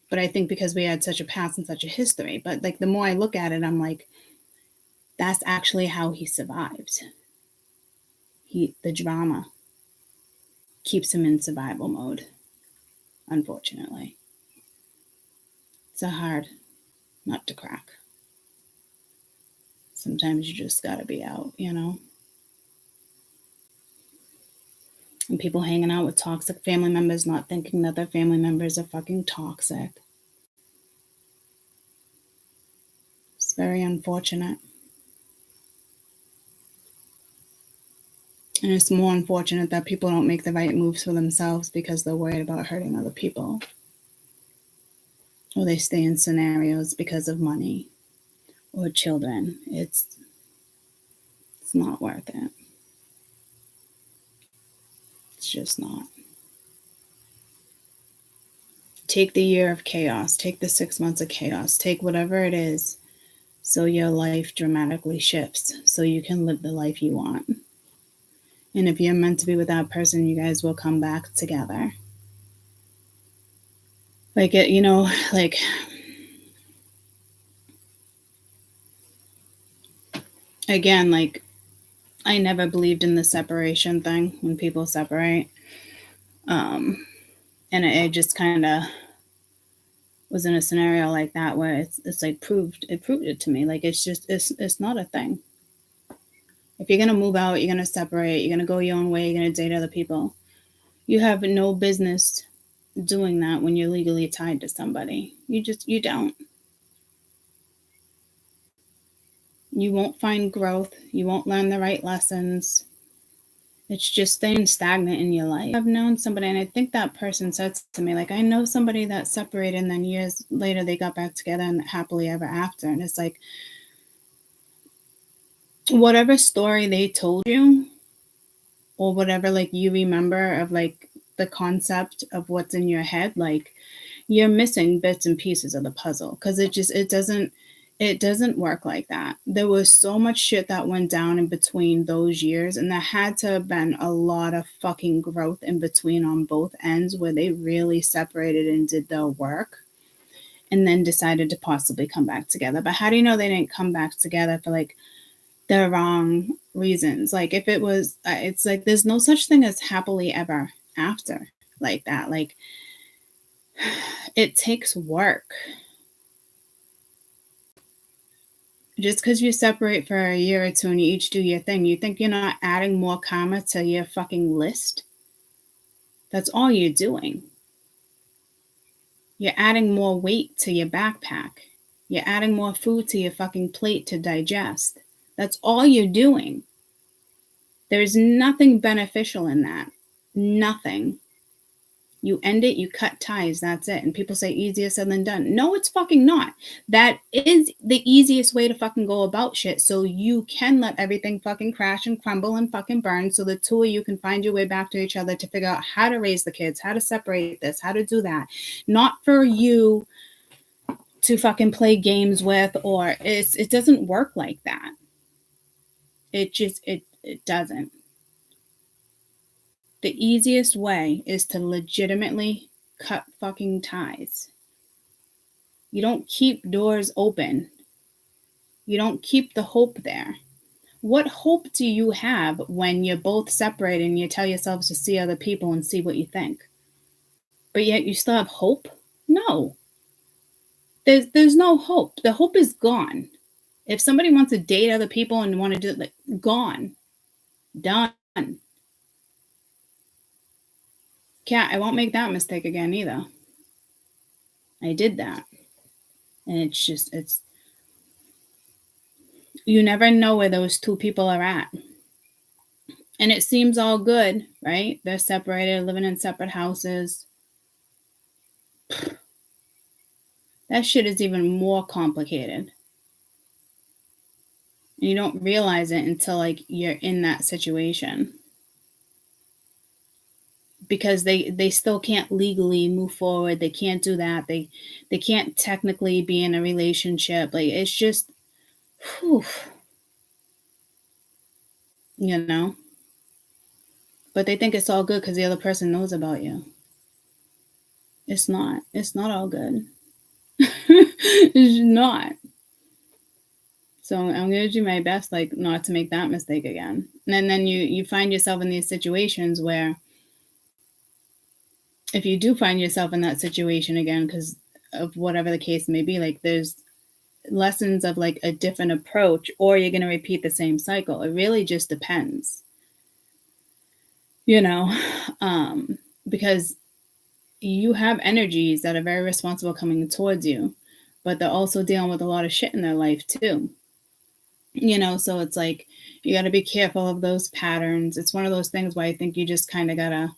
But I think because we had such a past and such a history. But, like, the more I look at it, I'm like, that's actually how he survived. The drama keeps him in survival mode, unfortunately. It's a hard nut to crack. Sometimes you just gotta be out, you know? And people hanging out with toxic family members, not thinking that their family members are fucking toxic. It's very unfortunate. And it's more unfortunate that people don't make the right moves for themselves because they're worried about hurting other people. Or they stay in scenarios because of money or children. It's not worth it. It's just not. Take the year of chaos. Take the 6 months of chaos. Take whatever it is so your life dramatically shifts so you can live the life you want. And if you're meant to be with that person, you guys will come back together. Like, it, like, again, like, I never believed in the separation thing when people separate. And it just kind of was in a scenario like that where it's like proved it to me. Like, it's not a thing. If you're going to move out, you're going to separate, you're going to go your own way, you're going to date other people. You have no business doing that when you're legally tied to somebody. You don't. You won't find growth. You won't learn the right lessons. It's just staying stagnant in your life. I've known somebody, and I think that person said to me, like, I know somebody that separated and then years later they got back together and happily ever after. And it's like, whatever story they told you or whatever, like, you remember of, like, the concept of what's in your head, like, you're missing bits and pieces of the puzzle because it doesn't work like that. There was so much shit that went down in between those years, and there had to have been a lot of fucking growth in between on both ends where they really separated and did their work and then decided to possibly come back together. But how do you know they didn't come back together for, like, the wrong reasons? Like, if it was, it's like there's no such thing as happily ever after like that. Like, it takes work. Just because you separate for a year or two and you each do your thing, you think you're not adding more karma to your fucking list? That's all you're doing. You're adding more weight to your backpack. You're adding more food to your fucking plate to digest. That's all you're doing. There's nothing beneficial in that. Nothing. You end it, you cut ties, that's it. And people say easier said than done. No, it's fucking not. That is the easiest way to fucking go about shit, so you can let everything fucking crash and crumble and fucking burn so the two of you can find your way back to each other to figure out how to raise the kids, how to separate this, how to do that. Not for you to fucking play games with, or it doesn't work like that. It doesn't. The easiest way is to legitimately cut fucking ties. You don't keep doors open. You don't keep the hope there. What hope do you have when you're both separated and you tell yourselves to see other people and see what you think? But yet you still have hope? No. There's no hope. The hope is gone. If somebody wants to date other people and want to do it, like, gone. Done. Cat, I won't make that mistake again either. I did that. And you never know where those two people are at. And it seems all good, right? They're separated, living in separate houses. That shit is even more complicated. And you don't realize it until, like, you're in that situation. Because they still can't legally move forward. They can't do that. They can't technically be in a relationship. Like, it's just, whew, you know? But they think it's all good because the other person knows about you. It's not. It's not all good. It's not. So I'm going to do my best, like, not to make that mistake again. And then you find yourself in these situations where, if you do find yourself in that situation again, because of whatever the case may be, like, there's lessons of, like, a different approach, or you're going to repeat the same cycle. It really just depends, because you have energies that are very responsible coming towards you, but they're also dealing with a lot of shit in their life too. You know, so it's like you got to be careful of those patterns. It's one of those things where I think you just kind of got to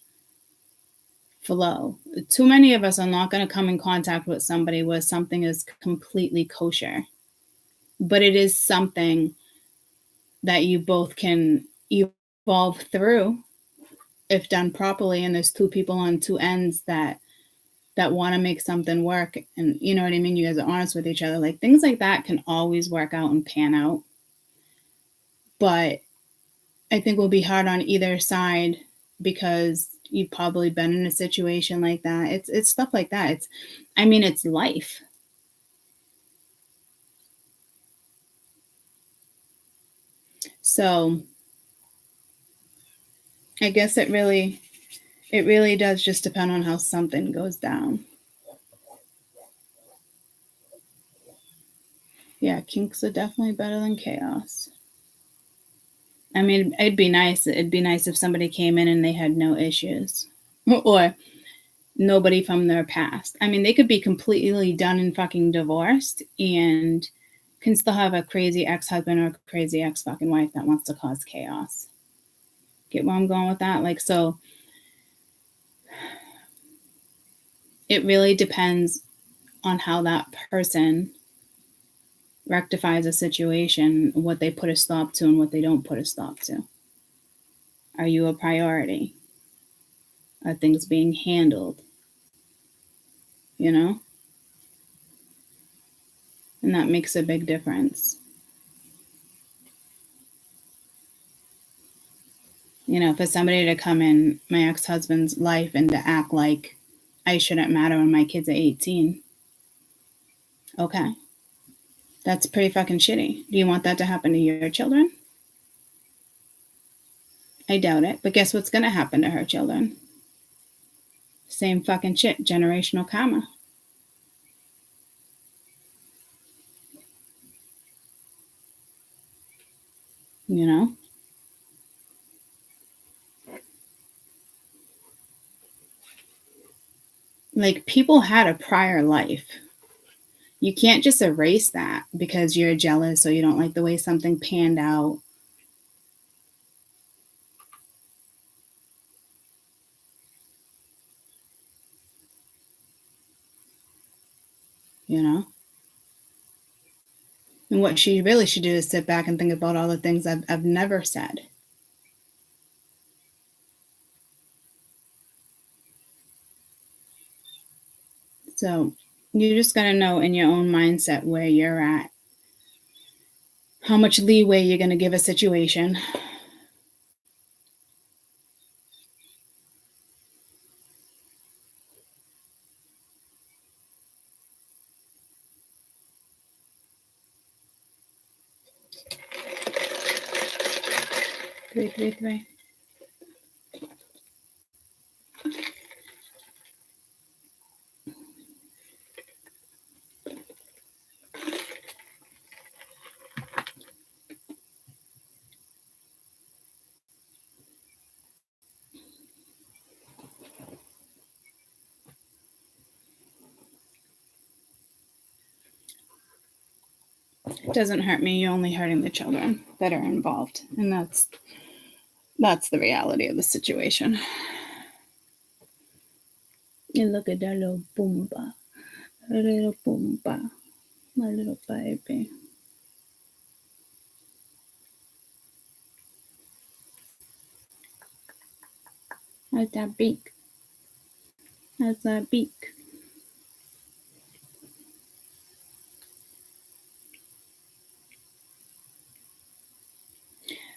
flow. Too many of us are not going to come in contact with somebody where something is completely kosher, but it is something that you both can evolve through if done properly. And there's two people on two ends that want to make something work, and you know what I mean, you guys are honest with each other. Like, things like that can always work out and pan out, but I think will be hard on either side because you've probably been in a situation like that. It's stuff like that. It's life. So I guess it really does just depend on how something goes down. Yeah, kinks are definitely better than chaos. I mean, it'd be nice if somebody came in and they had no issues. Or nobody from their past. I mean, they could be completely done and fucking divorced and can still have a crazy ex-husband or a crazy ex-fucking wife that wants to cause chaos. Get where I'm going with that? Like, so it really depends on how that person rectifies a situation, what they put a stop to and what they don't put a stop to. Are you a priority? Are things being handled? You know? And that makes a big difference. You know, for somebody to come in my ex-husband's life and to act like I shouldn't matter when my kids are 18. Okay. That's pretty fucking shitty. Do you want that to happen to your children? I doubt it. But guess what's going to happen to her children? Same fucking shit. Generational karma. You know? Like, people had a prior life. You can't just erase that because you're jealous or you don't like the way something panned out. You know? And what she really should do is sit back and think about all the things I've never said. So you just got to know in your own mindset where you're at, how much leeway you're going to give a situation. Three. It doesn't hurt me. You're only hurting the children that are involved. And that's the reality of the situation. And look at that little Boomba. A little Boomba. My little baby. How's that beak? How's that beak?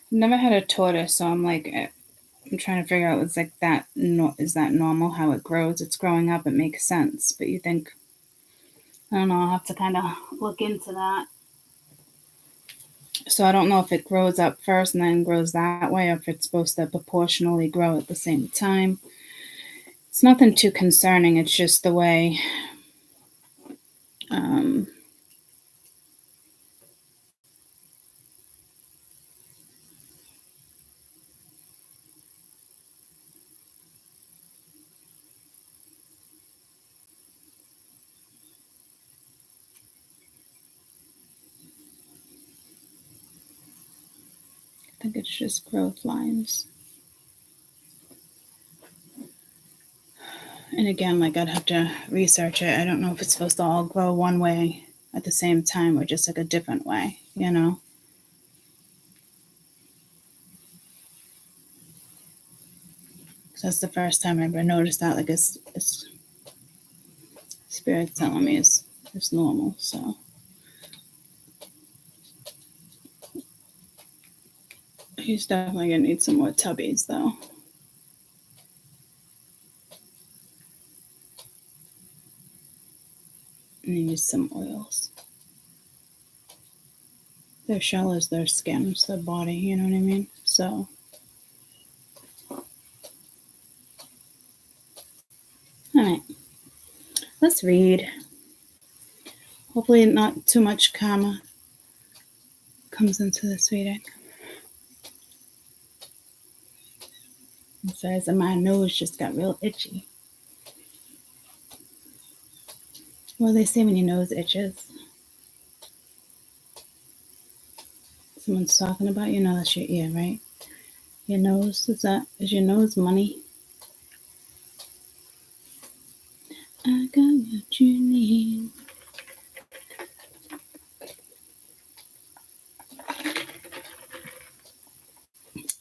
I've never had a tortoise, so I'm trying to figure out, is that normal how it grows? It's growing up, it makes sense. But you think, I don't know, I'll have to kind of look into that. So I don't know if it grows up first and then grows that way, or if it's supposed to proportionally grow at the same time. It's nothing too concerning. It's just the way I think it's just growth lines. And again, like I'd have to research it. I don't know if it's supposed to all grow one way at the same time or just like a different way, you know? So that's the first time I ever noticed that. Like it's spirit telling me it's normal. So he's definitely gonna need some more tubbies though. And he needs some oils. Their shell is their skin, it's their body, you know what I mean? So alright. Let's read. Hopefully not too much karma comes into this reading. It says that my nose just got real itchy. Well, they say when your nose itches, someone's talking about you, know that's your ear, right? Your nose, is your nose money? I got what you need.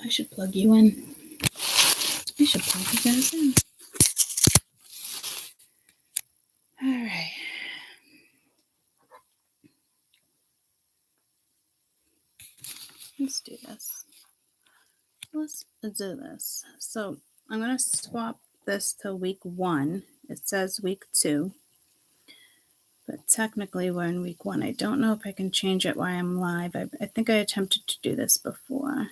I should plug you in. I should plug you guys in. Alright. Let's do this. So I'm going to swap this to week 1. It says week 2. But technically we're in week 1. I don't know if I can change it while I'm live. I think I attempted to do this before.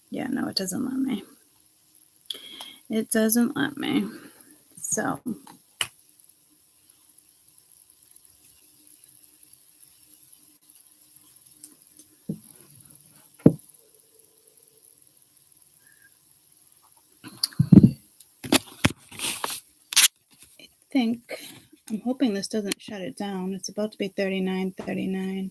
Yeah, no, it doesn't let me. It doesn't let me. So I'm hoping this doesn't shut it down. It's about to be 39:39.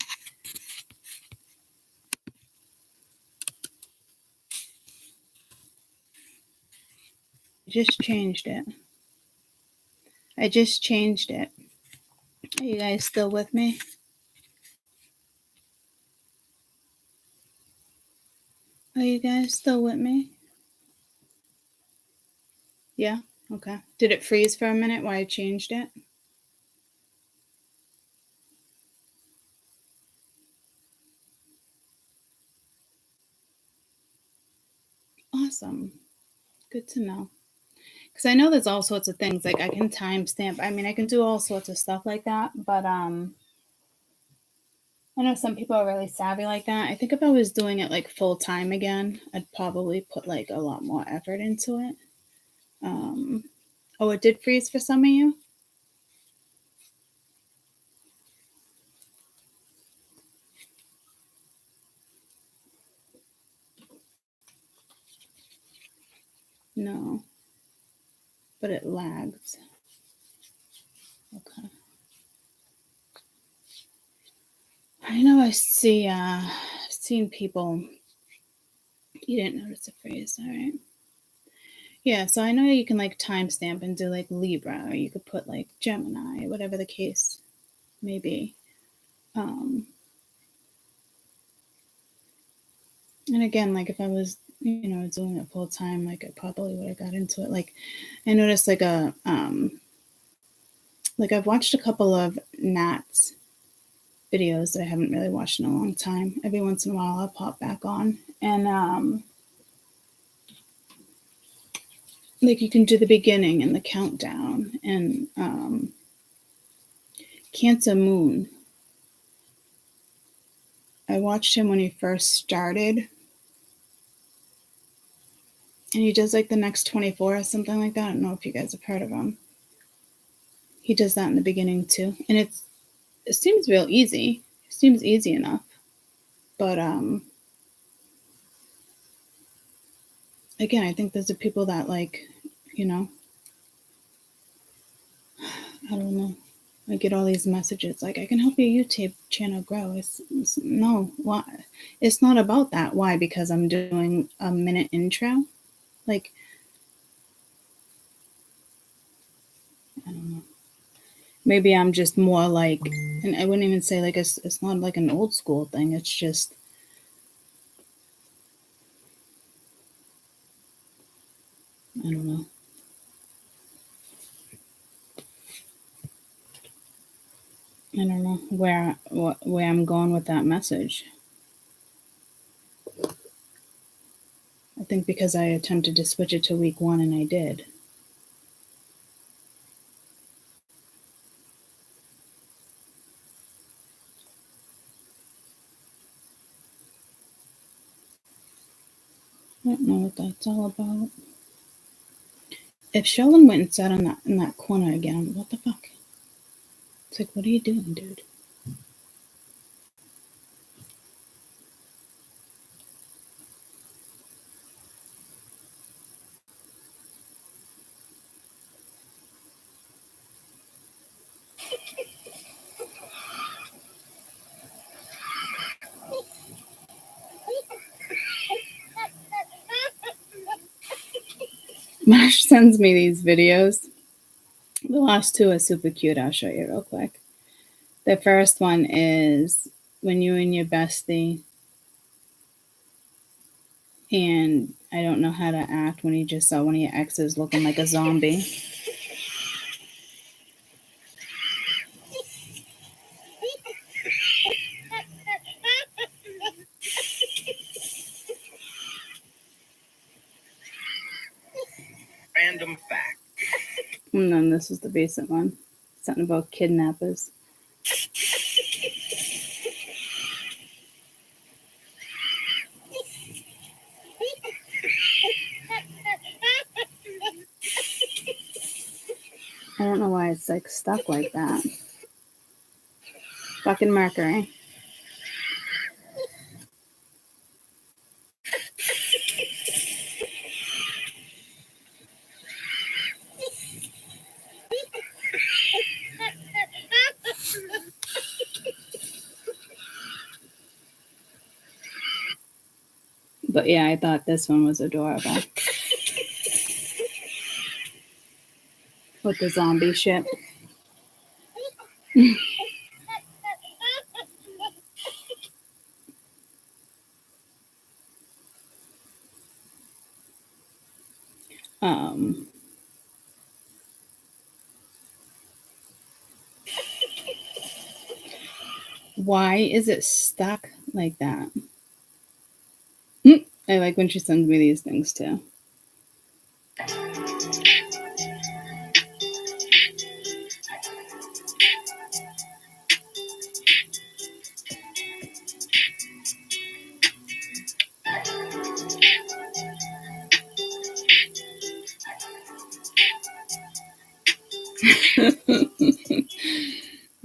I just changed it. Are you guys still with me? Are you guys still with me? Yeah? Okay. Did it freeze for a minute while I changed it? Awesome. Good to know. Because I know there's all sorts of things. Like I can timestamp. I mean, I can do all sorts of stuff like that. But I know some people are really savvy like that. I think if I was doing it like full time again, I'd probably put like a lot more effort into it. Oh, it did freeze for some of you? No. But it lags. Okay. I know I've seen people. You didn't notice the freeze, all right. Yeah, so I know you can like timestamp and do like Libra, or you could put like Gemini, whatever the case may be. And again, like if I was, doing it full time, like I probably would have got into it. Like I noticed like like I've watched a couple of Nat's videos that I haven't really watched in a long time. Every once in a while I'll pop back on. And like you can do the beginning and the countdown and Cancer Moon. I watched him when he first started. And he does like the next 24 or something like that. I don't know if you guys have heard of him. He does that in the beginning too. And it seems real easy. It seems easy enough. But again, I think those are people that like, I don't know. I get all these messages like, I can help your YouTube channel grow. It's no, why? It's not about that. Why? Because I'm doing a minute intro. Like, I don't know. Maybe I'm just more like, and I wouldn't even say like it's not like an old school thing. It's just, I don't know. I don't know where I'm going with that message. I think because I attempted to switch it to week 1 and I did. I don't know what that's all about. If Sheldon went and sat in that corner again, what the fuck? It's like, what are you doing, dude? Mash sends me these videos. The last 2 are super cute. I'll show you real quick. The first one is when you and your bestie, and I don't know how to act when you just saw one of your exes looking like a zombie. Random fact. And then this is the basic one. Something about kidnappers. I don't know why it's like stuck like that. Fucking Mercury. But yeah, I thought this one was adorable. With the zombie shit. Why is it stuck like that? I like when she sends me these things too.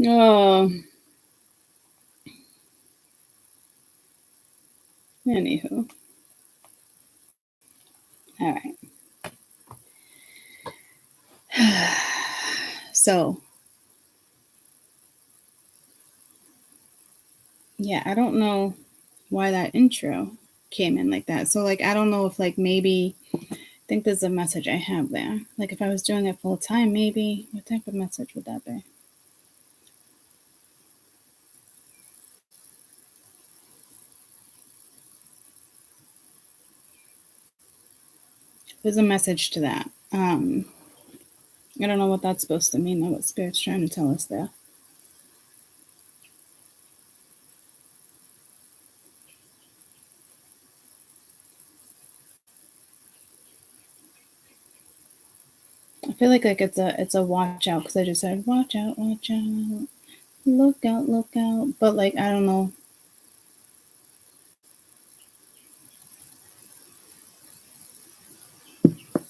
Oh. Anywho. All right. So, yeah, I don't know why that intro came in like that. So, like, I don't know if, like, maybe, I think there's a message I have there. Like, if I was doing it full time, maybe, what type of message would that be? There's a message to that. I don't know what that's supposed to mean, though, what Spirit's trying to tell us there. I feel like it's a watch out, because I just said watch out, look out. But like, I don't know.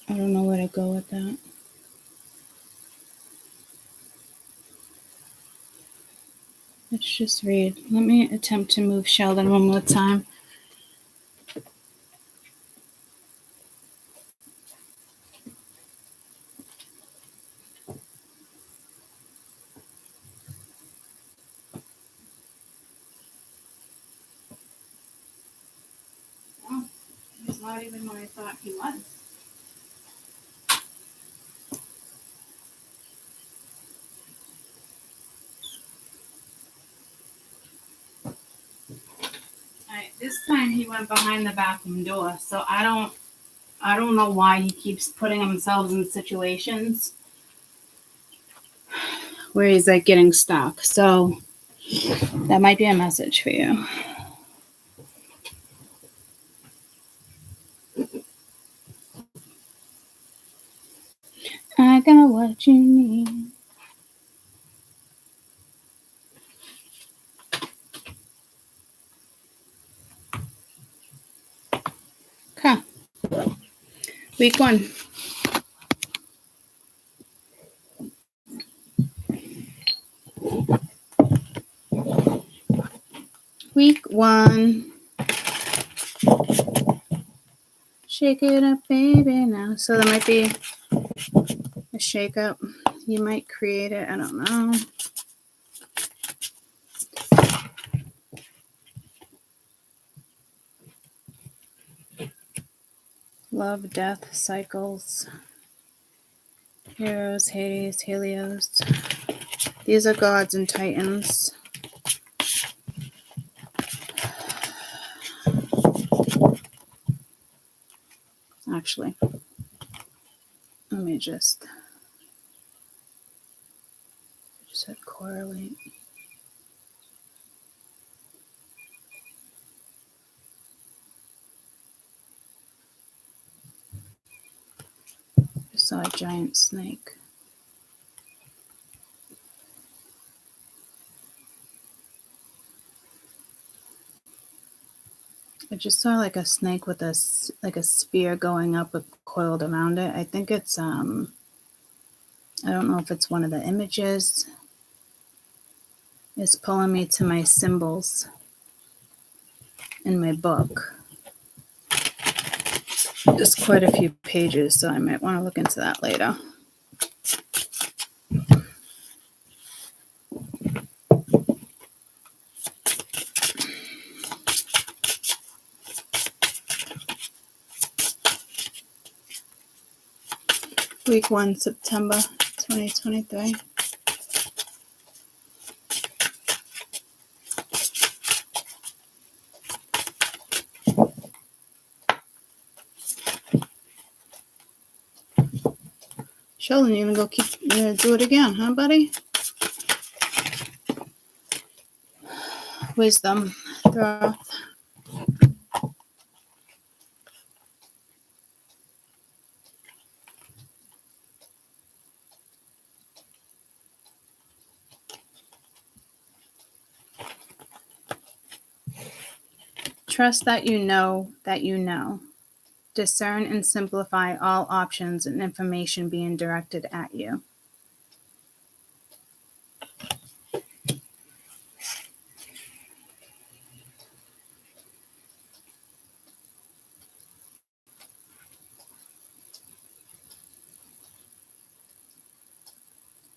I don't know where to go with that. Let's just read. Let me attempt to move Sheldon one more time. not even what I thought he was. This time he went behind the bathroom door, so I don't know why he keeps putting himself in situations where he's like getting stuck. So that might be a message for you. I got what you need. Okay. Week 1. Week 1. Shake it up, baby, now. So there might be a shake up. You might create it. I don't know. Love, death, cycles. Heroes, Hades, Helios. These are gods and titans. Actually, let me just hit correlate. I saw a giant snake. I just saw like a snake with a spear going up with coiled around it. I think it's I don't know if it's one of the images. It's pulling me to my symbols in my book. There's quite a few pages, so I might want to look into that later. Week 1, September 2023. Sheldon, you gonna go do it again, huh, buddy? Wisdom, Thoth. Trust that you know that you know. Discern and simplify all options and information being directed at you.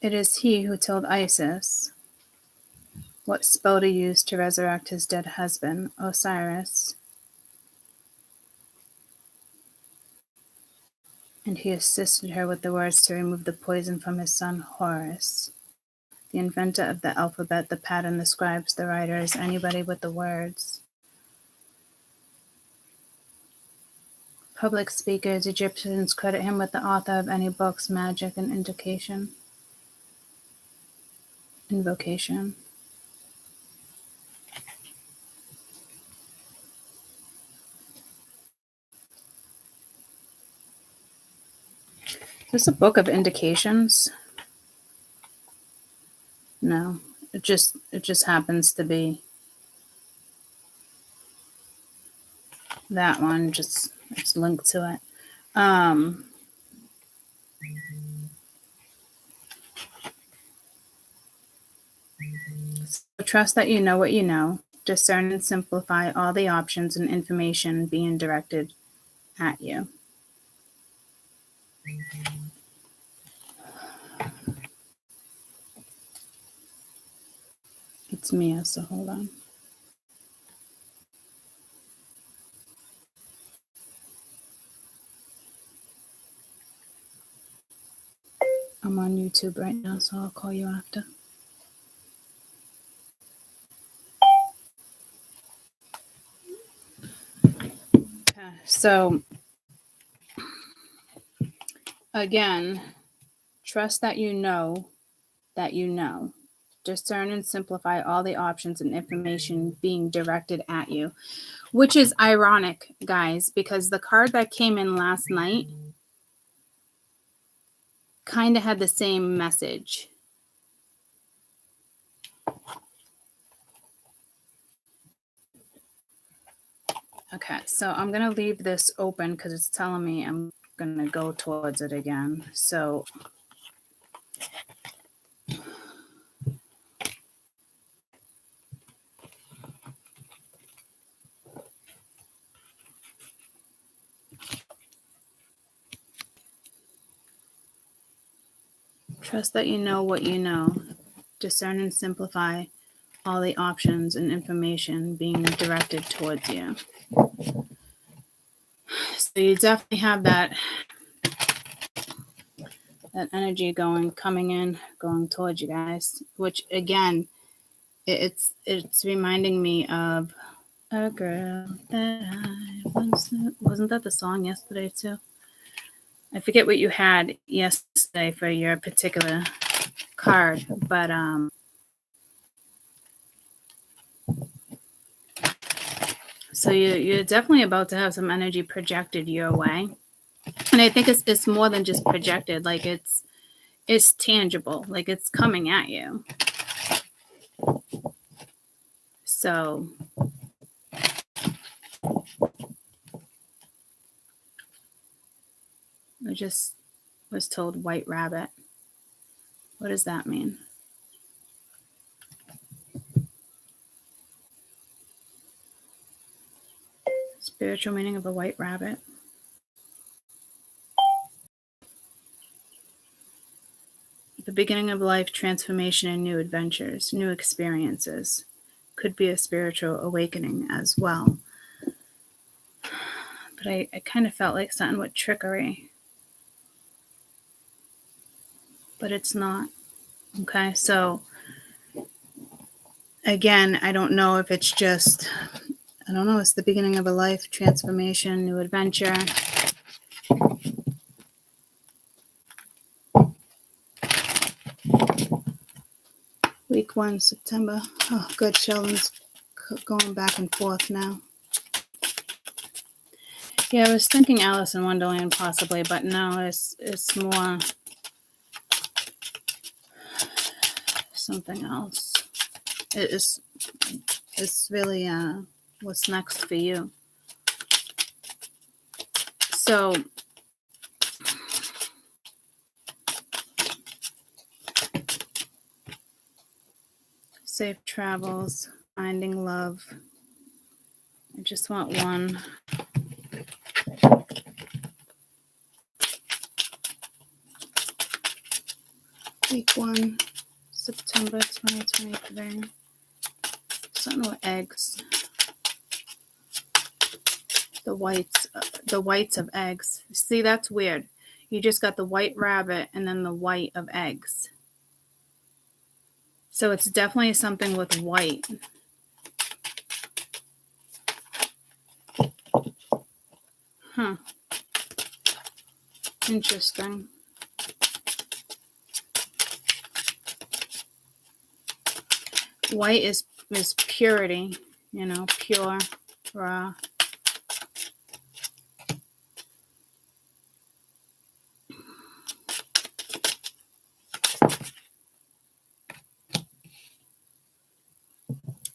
It is he who told Isis what spell to use to resurrect his dead husband, Osiris, and he assisted her with the words to remove the poison from his son Horus. The inventor of the alphabet, the pattern, the scribes, the writers, anybody with the words. Public speakers, Egyptians credit him with the author of any books, magic, and invocation. Is this a book of indications? No, it just happens to be that one. Just it's linked to it. So trust that you know what you know. Discern and simplify all the options and information being directed at you. It's Mia, so hold on. I'm on YouTube right now, so I'll call you after. Okay, so again, trust that you know that you know. Discern and simplify all the options and information being directed at you, which is ironic, guys, because the card that came in last night kind of had the same message. Okay, so I'm going to leave this open because it's telling me I'm going to go towards it again. So trust that you know what you know. Discern and simplify all the options and information being directed towards you. So you definitely have that energy coming in, going towards you guys, which again, it's reminding me of a girl that I once knew. Wasn't that the song yesterday too? I forget what you had yesterday for your particular card, but so you're definitely about to have some energy projected your way, and I think it's more than just projected. Like it's tangible, like it's coming at you. So I just was told white rabbit. What does that mean? Spiritual meaning of a white rabbit. The beginning of life, transformation, and new adventures, new experiences. Could be a spiritual awakening as well. But I kind of felt like something with trickery. But it's not. Okay, so again, I don't know if it's just, I don't know, it's the beginning of a life, transformation, new adventure. Week 1, September. Oh, good. Sheldon's going back and forth now. Yeah, I was thinking Alice in Wonderland possibly, but no, it's more something else. It's really what's next for you. So safe travels, finding love. I just want one. Week 1, September 2023. Something with eggs. The whites of eggs. See, that's weird. You just got the white rabbit and then the white of eggs. So it's definitely something with white. Huh. Interesting. White is purity, pure, raw.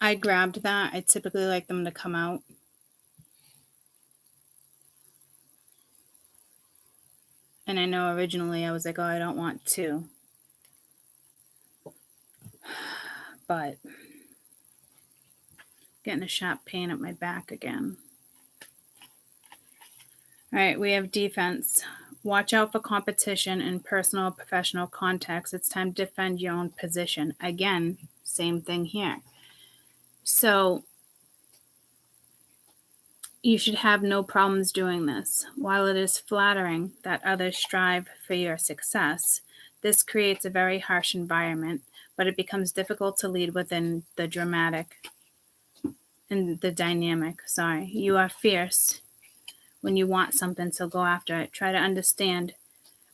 I grabbed that. I typically like them to come out. And I know originally I was like, oh, I don't want two. But getting a sharp pain at my back again. All right, we have defense. Watch out for competition in personal or professional contexts. It's time to defend your own position. Again, same thing here. So you should have no problems doing this. While it is flattering that others strive for your success, This creates a very harsh environment, but it becomes difficult to lead within the dramatic and the dynamic. Sorry. You are fierce when you want something, so go after it. Try to understand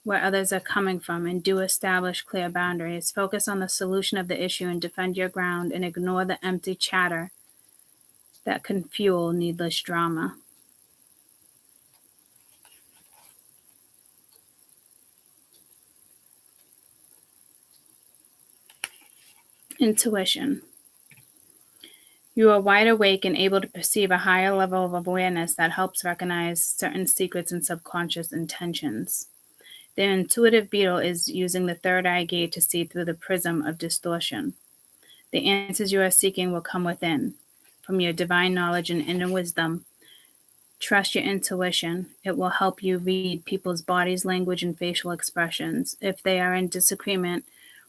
where others are coming from and do establish clear boundaries. Focus on the solution of the issue and defend your ground and ignore the empty chatter that can fuel needless drama. Intuition. You are wide awake and able to perceive a higher level of awareness that helps recognize certain secrets and subconscious intentions. The intuitive beetle is using the third eye gate to see through the prism of distortion. The answers you are seeking will come within, from your divine knowledge and inner wisdom. Trust your intuition. It will help you read people's bodies, language, and facial expressions. If they are in disagreement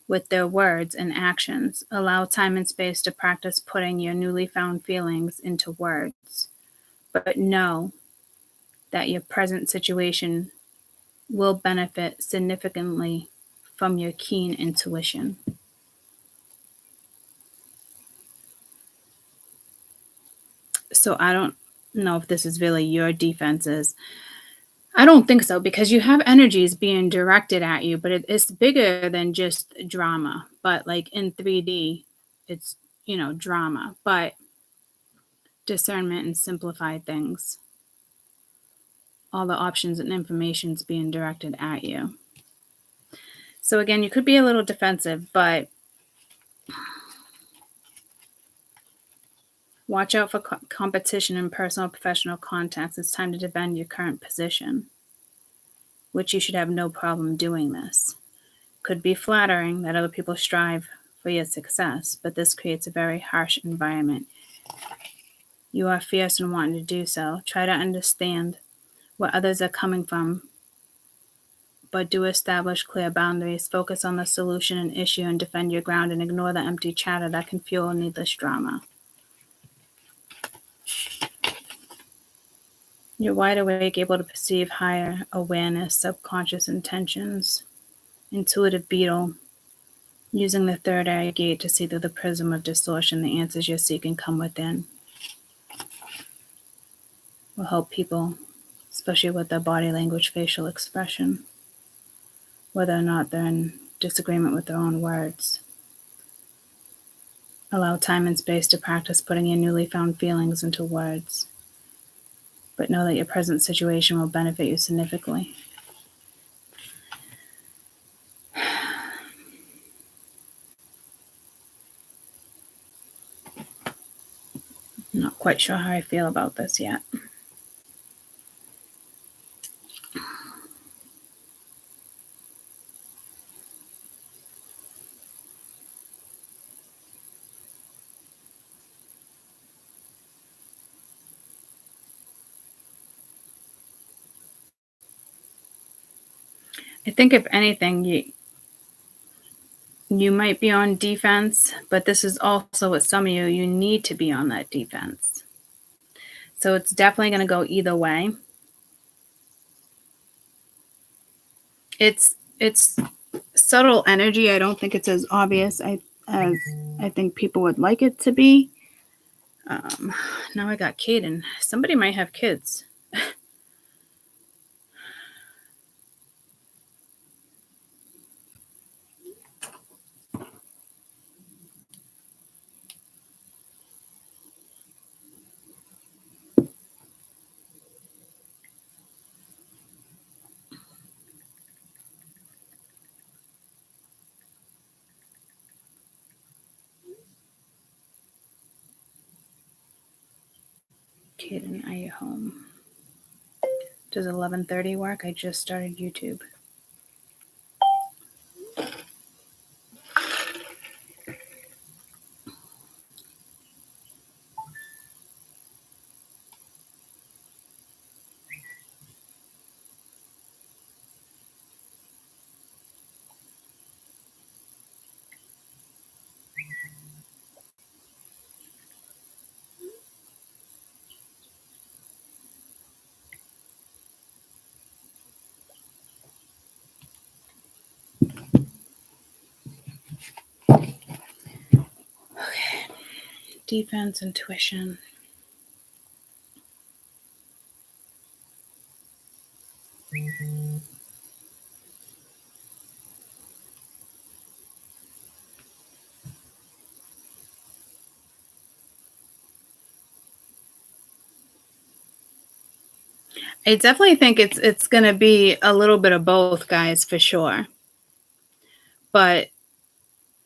with their words and actions, allow time and space to practice putting your newly found feelings into words. But know that your present situation will benefit significantly from your keen intuition. So I don't know if this is really your defenses. I don't think so, because you have energies being directed at you, but it's bigger than just drama. But like in 3D, it's, drama, but discernment and simplified things. All the options and information's being directed at you. So again, you could be a little defensive, but watch out for competition in personal professional contacts. It's time to defend your current position, which you should have no problem doing this. Could be flattering that other people strive for your success, but this creates a very harsh environment. You are fierce and wanting to do so. Try to understand where others are coming from, but do establish clear boundaries. Focus on the solution and issue and defend your ground and ignore the empty chatter that can fuel needless drama. You're wide awake, able to perceive higher awareness, subconscious intentions. Intuitive beetle, using the third eye gate to see through the prism of distortion. The answers you're seeking come within. Will help people, especially with their body language, facial expression, whether or not they're in disagreement with their own words. Allow time and space to practice putting your newly found feelings into words, but know that your present situation will benefit you significantly. I'm not quite sure how I feel about this yet. I think if anything, you might be on defense, but this is also with some of you, you need to be on that defense. So it's definitely going to go either way. It's subtle energy. I don't think it's as obvious as I think people would like it to be. Now I got Caden. Somebody might have kids. Caden, are you home? Does 11:30 work? I just started YouTube. Defense, intuition. I definitely think it's going to be a little bit of both, guys, for sure. But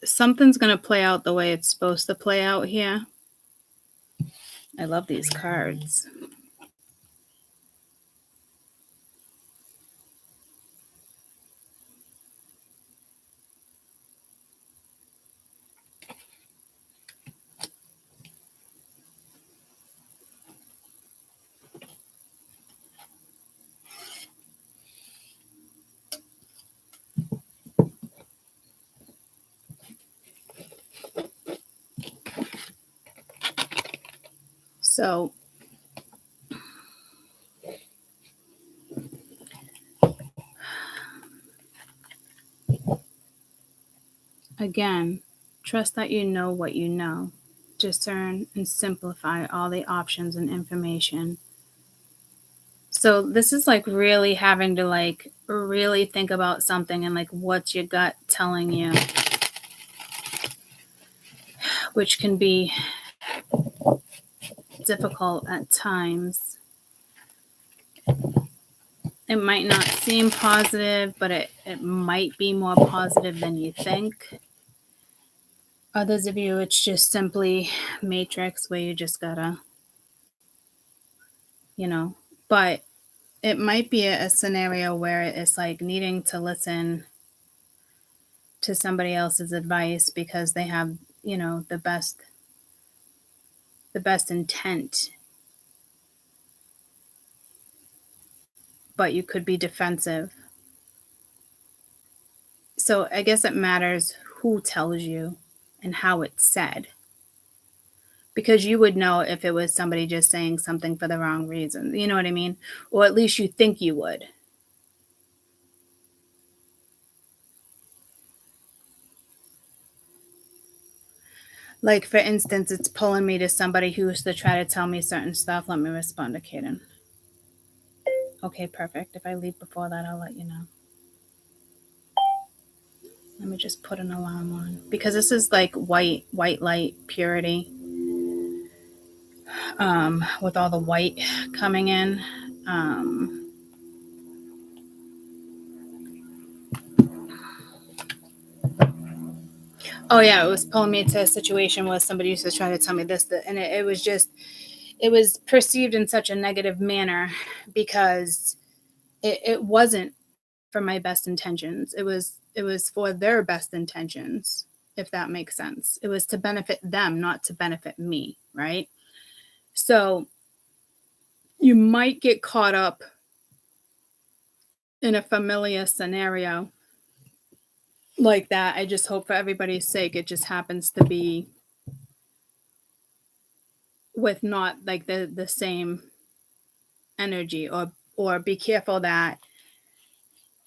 something's going to play out the way it's supposed to play out here. I love these cards. So again, trust that you know what you know. Discern and simplify all the options and information. So this is like really having to like really think about something and like what's your gut telling you, which can be difficult at times. It might not seem positive, but it might be more positive than you think. Others of you, it's just simply matrix where you just gotta, but it might be a scenario where it's like needing to listen to somebody else's advice because they have, the best intent. But you could be defensive. So I guess it matters who tells you and how it's said. Because you would know if it was somebody just saying something for the wrong reason. You know what I mean? Or at least you think you would. Like, for instance, it's pulling me to somebody who used to try to tell me certain stuff. Let me respond to Kaden. Okay, perfect. If I leave before that, I'll let you know. Let me just put an alarm on. Because this is like white light purity. With all the white coming in. Oh yeah, it was pulling me to a situation where somebody used to try to tell me this, and it was perceived in such a negative manner because it wasn't for my best intentions. It was for their best intentions, if that makes sense. It was to benefit them, not to benefit me, right? So you might get caught up in a familiar scenario like that. I just hope for everybody's sake it just happens to be with not like the same energy, or be careful that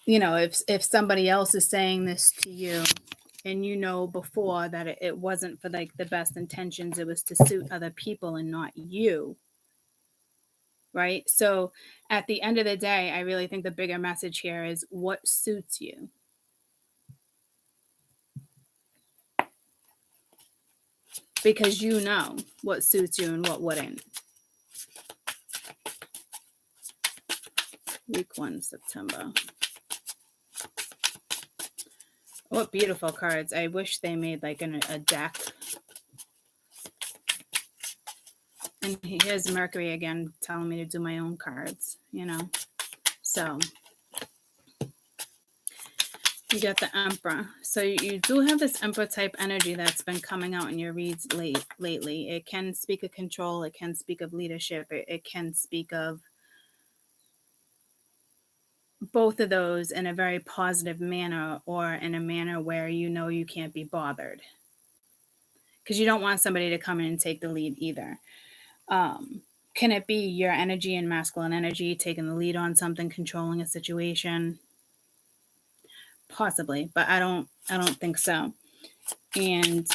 if somebody else is saying this to you and before that it wasn't for like the best intentions, it was to suit other people and not you, right? So at the end of the day, I really think the bigger message here is what suits you. Because you know what suits you and what wouldn't. Week 1, September. What beautiful cards. I wish they made like a deck. And here's Mercury again telling me to do my own cards, So you got the Emperor. So you do have this Emperor type energy that's been coming out in your reads lately. It can speak of control. It can speak of leadership. It can speak of both of those in a very positive manner, or in a manner where you can't be bothered. Because you don't want somebody to come in and take the lead either. Can it be your energy and masculine energy taking the lead on something, controlling a situation? Possibly, but I don't think so. And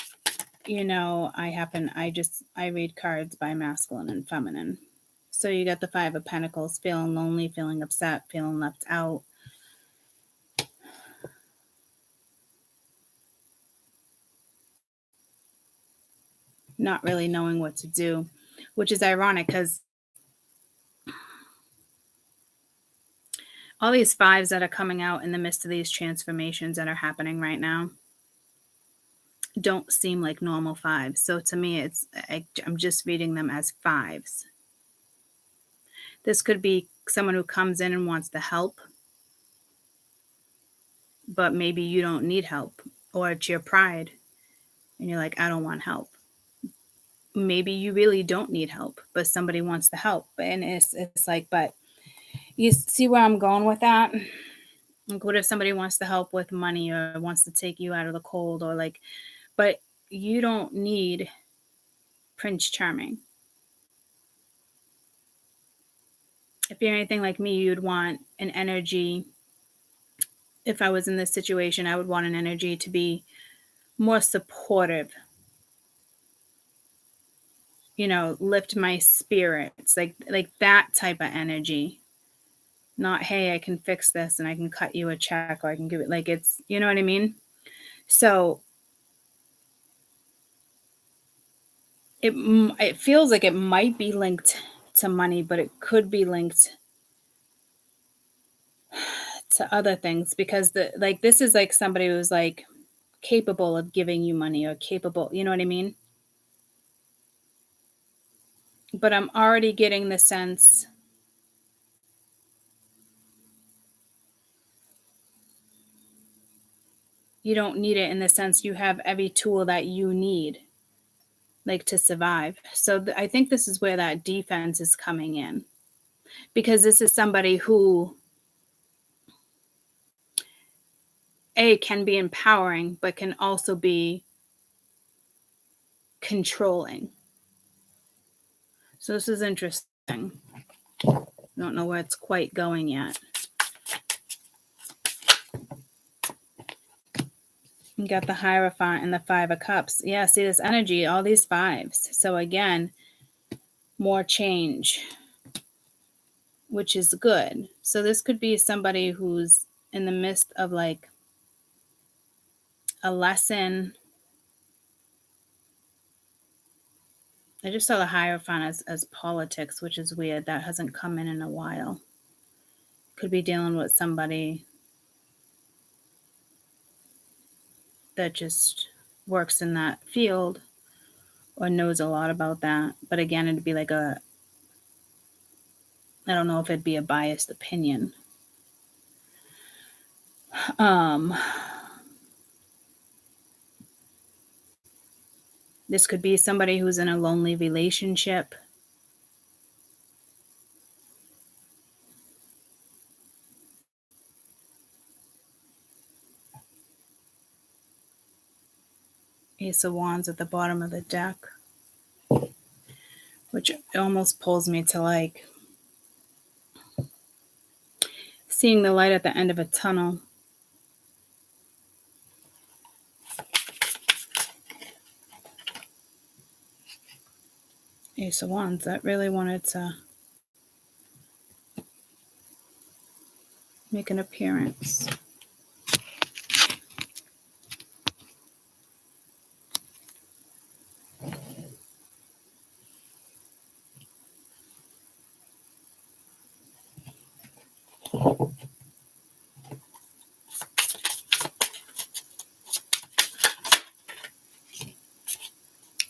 I read cards by masculine and feminine. So you got the Five of Pentacles, feeling lonely, feeling upset, feeling left out. Not really knowing what to do, which is ironic because all these fives that are coming out in the midst of these transformations that are happening right now don't seem like normal fives. So to me, I'm just reading them as fives. This could be someone who comes in and wants to help, but maybe you don't need help, or it's your pride and you're like, I don't want help. Maybe you really don't need help, but somebody wants to help. And it's like, but you see where I'm going with that? Like, what if somebody wants to help with money or wants to take you out of the cold, or like, but you don't need Prince Charming. If you're anything like me, you'd want an energy. If I was in this situation, I would want an energy to be more supportive, lift my spirits, like that type of energy. Not, hey, I can fix this and I can cut you a check, or I can give it, like, it's, you know what I mean? So it feels like it might be linked to money, but it could be linked to other things, because this is like somebody who's like capable of giving you money, or capable, you know what I mean? But I'm already getting the sense you don't need it, in the sense you have every tool that you need, like, to survive. So I think this is where that defense is coming in, because this is somebody who can be empowering, but can also be controlling. So this is interesting. I don't know where it's quite going yet. You got the Hierophant and the Five of Cups. Yeah, see this energy, all these fives. So again, more change, which is good. So this could be somebody who's in the midst of like a lesson. I just saw the Hierophant as politics, which is weird. That hasn't come in a while. Could be dealing with somebody that just works in that field or knows a lot about that. But again, it'd be like I don't know if it'd be a biased opinion. This could be somebody who's in a lonely relationship. Ace of Wands at the bottom of the deck, which almost pulls me to like seeing the light at the end of a tunnel. Ace of Wands, that really wanted to make an appearance.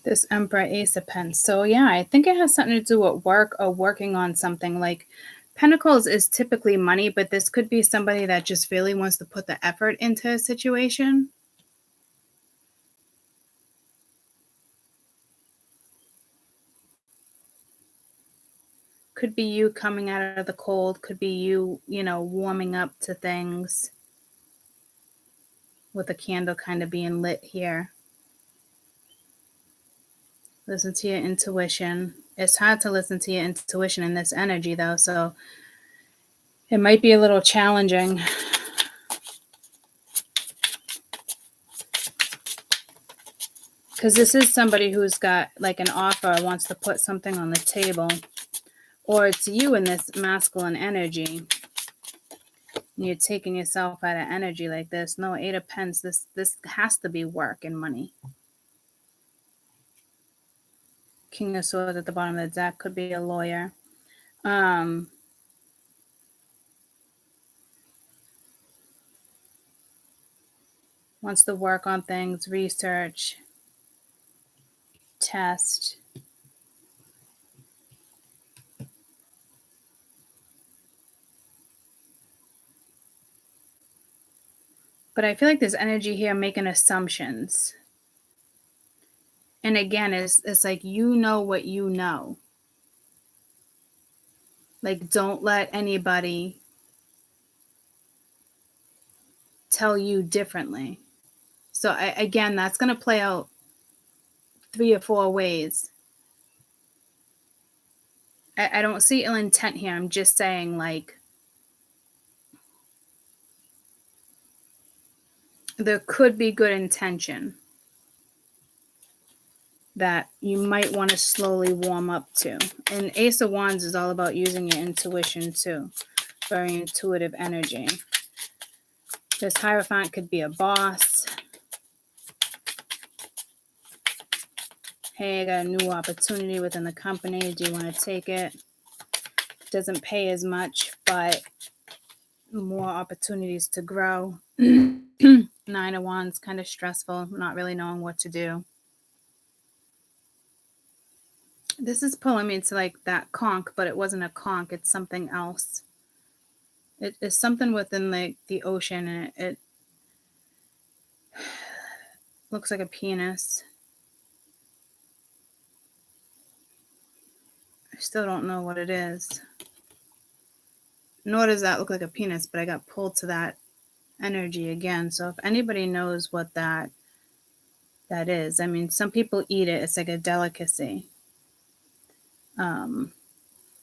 This Emperor, Ace of Pens. So yeah, I think it has something to do with work or working on something. Like Pentacles is typically money, but this could be somebody that just really wants to put the effort into a situation. Could be you coming out of the cold. Could be you, warming up to things with a candle kind of being lit here. Listen to your intuition. It's hard to listen to your intuition in this energy, though, so it might be a little challenging. Because this is somebody who's got like an offer, wants to put something on the table. Or it's you in this masculine energy. You're taking yourself out of energy like this. No, 8 of Pence. This has to be work and money. King of Swords at the bottom of the deck could be a lawyer. Wants to work on things, research, test. But I feel like there's energy here making assumptions. And again, it's like, you know what you know. Like, don't let anybody tell you differently. So again, that's going to play out 3 or 4 ways. I don't see ill intent here. I'm just saying, like, there could be good intention that you might want to slowly warm up to. And Ace of Wands is all about using your intuition too. Very intuitive energy. This Hierophant could be a boss. Hey, I got a new opportunity within the company. Do you want to take it? Doesn't pay as much, but more opportunities to grow. 9 of Wands, kind of stressful, not really knowing what to do. This is pulling me to like that conch, but it wasn't a conch. It's something else. It is something within the ocean, and it looks like a penis. I still don't know what it is. Nor does that look like a penis, but I got pulled to that energy again. So if anybody knows what that is, I mean, some people eat it. It's like a delicacy.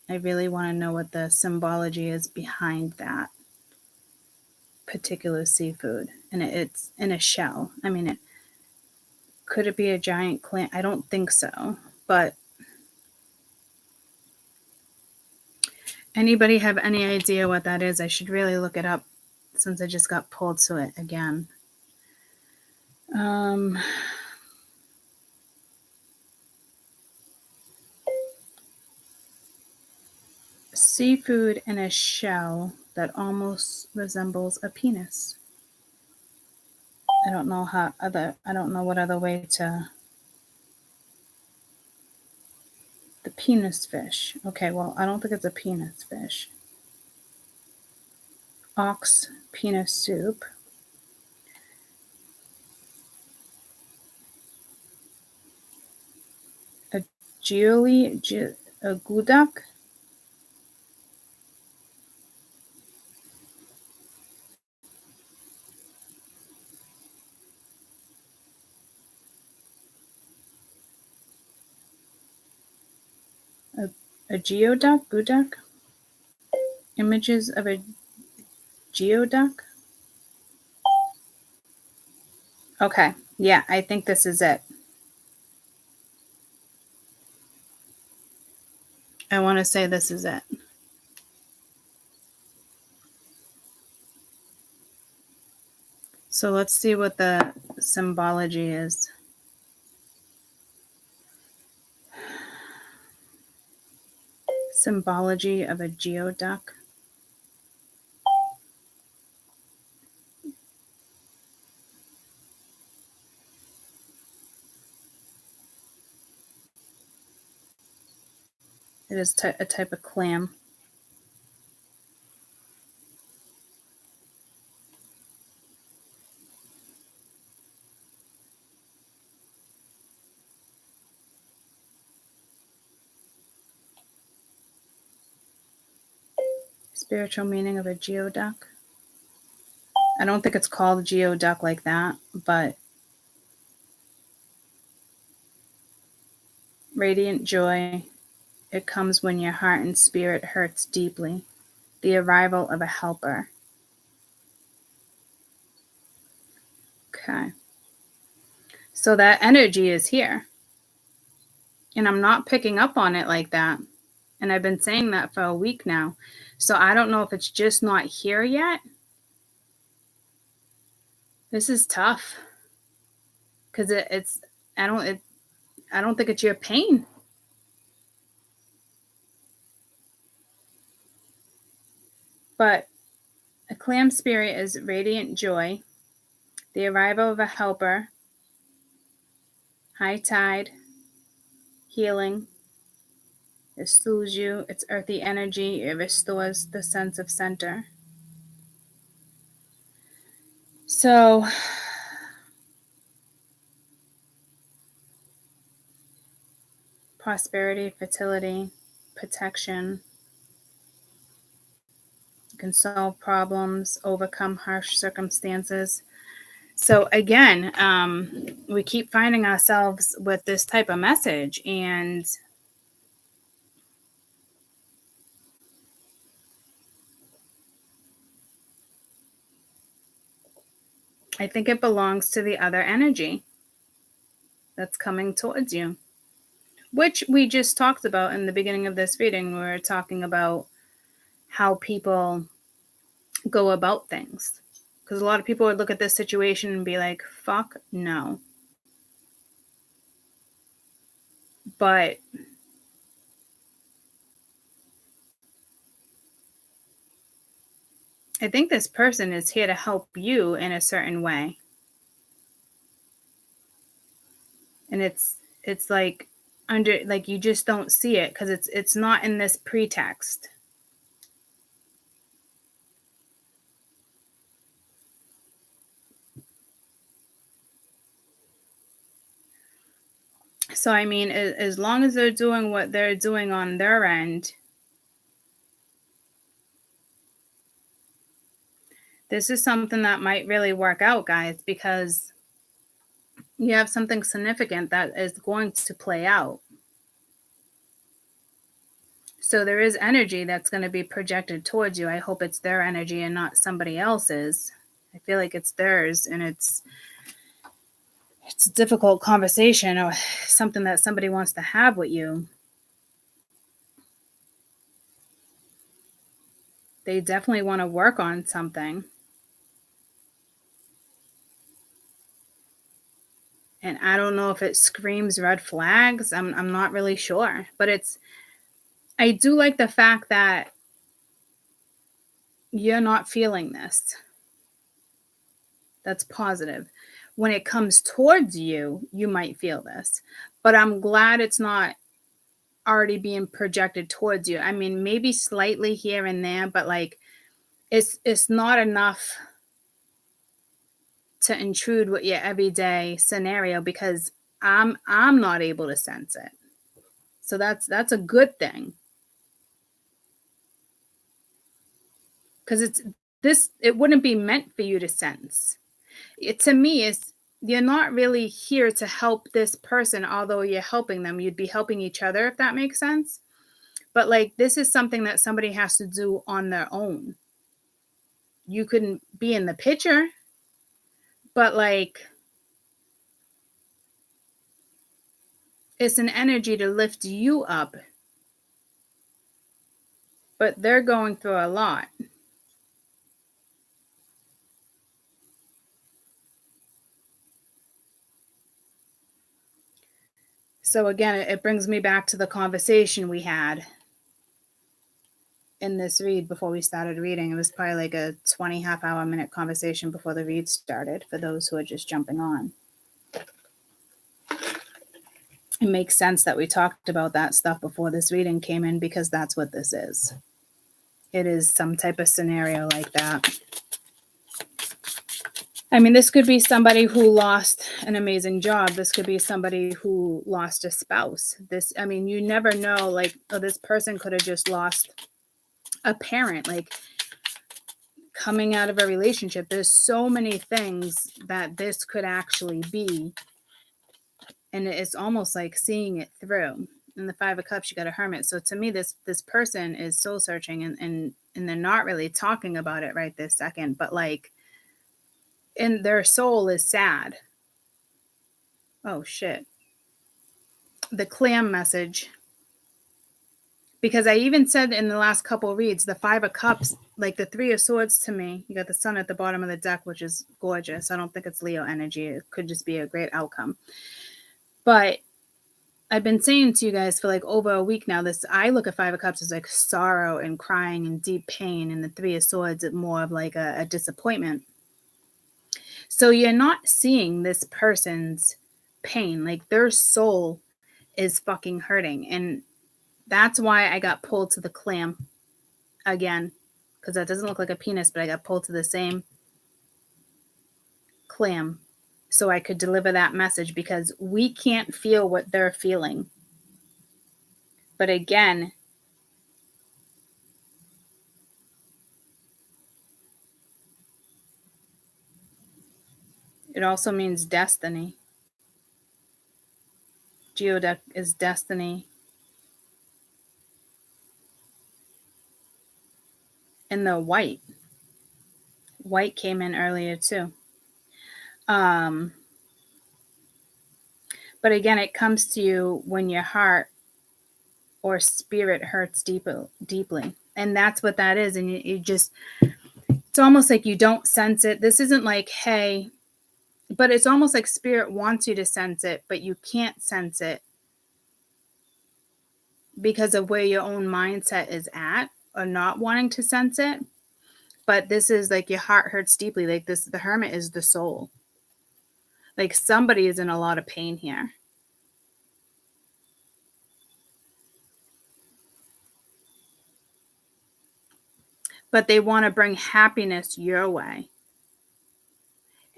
I really want to know what the symbology is behind that particular seafood. And it's in a shell. I mean, could it be a giant clam? I don't think so. But anybody have any idea what that is? I should really look it up since I just got pulled to it again. Seafood in a shell that almost resembles a penis. I don't know what other way to. The penis fish. Okay, well, I don't think it's a penis fish. Ox penis soup. A gudak. A geoduck? Gudak? Images of a geoduck? Okay, yeah, I think this is it. I want to say this is it. So let's see what the symbology is. Symbology of a geoduck. It is a type of clam. Spiritual meaning of a geoduck. I don't think it's called geoduck like that, but radiant joy. It comes when your heart and spirit hurts deeply. The arrival of a helper. Okay. So that energy is here. And I'm not picking up on it like that. And I've been saying that for a week now. So I don't know if it's just not here yet. This is tough. Because I don't think it's your pain. But a clam spirit is radiant joy, the arrival of a helper, high tide, healing. It soothes you, it's earthy energy, it restores the sense of center. So, prosperity, fertility, protection. You can solve problems, overcome harsh circumstances. So again, we keep finding ourselves with this type of message, and I think it belongs to the other energy that's coming towards you, which we just talked about in the beginning of this reading. We were talking about how people go about things, because a lot of people would look at this situation and be like, fuck no. But I think this person is here to help you in a certain way. And it's like you just don't see it because it's not in this pretext. So I mean, as long as they're doing what they're doing on their end, this is something that might really work out, guys, because you have something significant that is going to play out. So there is energy that's going to be projected towards you. I hope it's their energy and not somebody else's. I feel like it's theirs, and it's a difficult conversation or something that somebody wants to have with you. They definitely want to work on something. And I don't know if it screams red flags. I'm not really sure. But I do like the fact that you're not feeling this. That's positive. When it comes towards you, you might feel this. But I'm glad it's not already being projected towards you. I mean, maybe slightly here and there, but like it's not enough to intrude with your everyday scenario, because I'm not able to sense it. So that's a good thing. Because it wouldn't be meant for you to sense. To me, you're not really here to help this person, although you're helping them. You'd be helping each other, if that makes sense. But like, this is something that somebody has to do on their own. You couldn't be in the picture, but like, it's an energy to lift you up. But they're going through a lot. So again, it brings me back to the conversation we had in this read before we started reading. It was probably like a 20 half-hour minute conversation before the read started, for those who are just jumping on. It makes sense that we talked about that stuff before this reading came in, because that's what this is. It is some type of scenario like that. I mean, this could be somebody who lost an amazing job. This could be somebody who lost a spouse. You never know. Like, this person could have just lost a parent, like coming out of a relationship. There's so many things that this could actually be. And it's almost like seeing it through. In the Five of Cups, you got a Hermit. So to me, this person is soul searching, and they're not really talking about it right this second, but like, in their soul is sad. oh shit, the clam message. Because I even said in the last couple of reads, the 5 of Cups, like the 3 of Swords to me, you got the Sun at the bottom of the deck, which is gorgeous. I don't think it's Leo energy. It could just be a great outcome. But I've been saying to you guys for like over a week now, I look at 5 of Cups as like sorrow and crying and deep pain, and the 3 of Swords is more of like a disappointment. So you're not seeing this person's pain. Like their soul is fucking hurting. And that's why I got pulled to the clam again, because that doesn't look like a penis, but I got pulled to the same clam so I could deliver that message, because we can't feel what they're feeling. But again, it also means destiny. Geoduck is destiny. And the white came in earlier too. But again, it comes to you when your heart or spirit hurts deeply. And that's what that is. And you just, it's almost like you don't sense it. This isn't like, hey, but it's almost like spirit wants you to sense it, but you can't sense it because of where your own mindset is at, or not wanting to sense it. But this is like your heart hurts deeply. Like this, the Hermit is the soul. Like somebody is in a lot of pain here. But they want to bring happiness your way.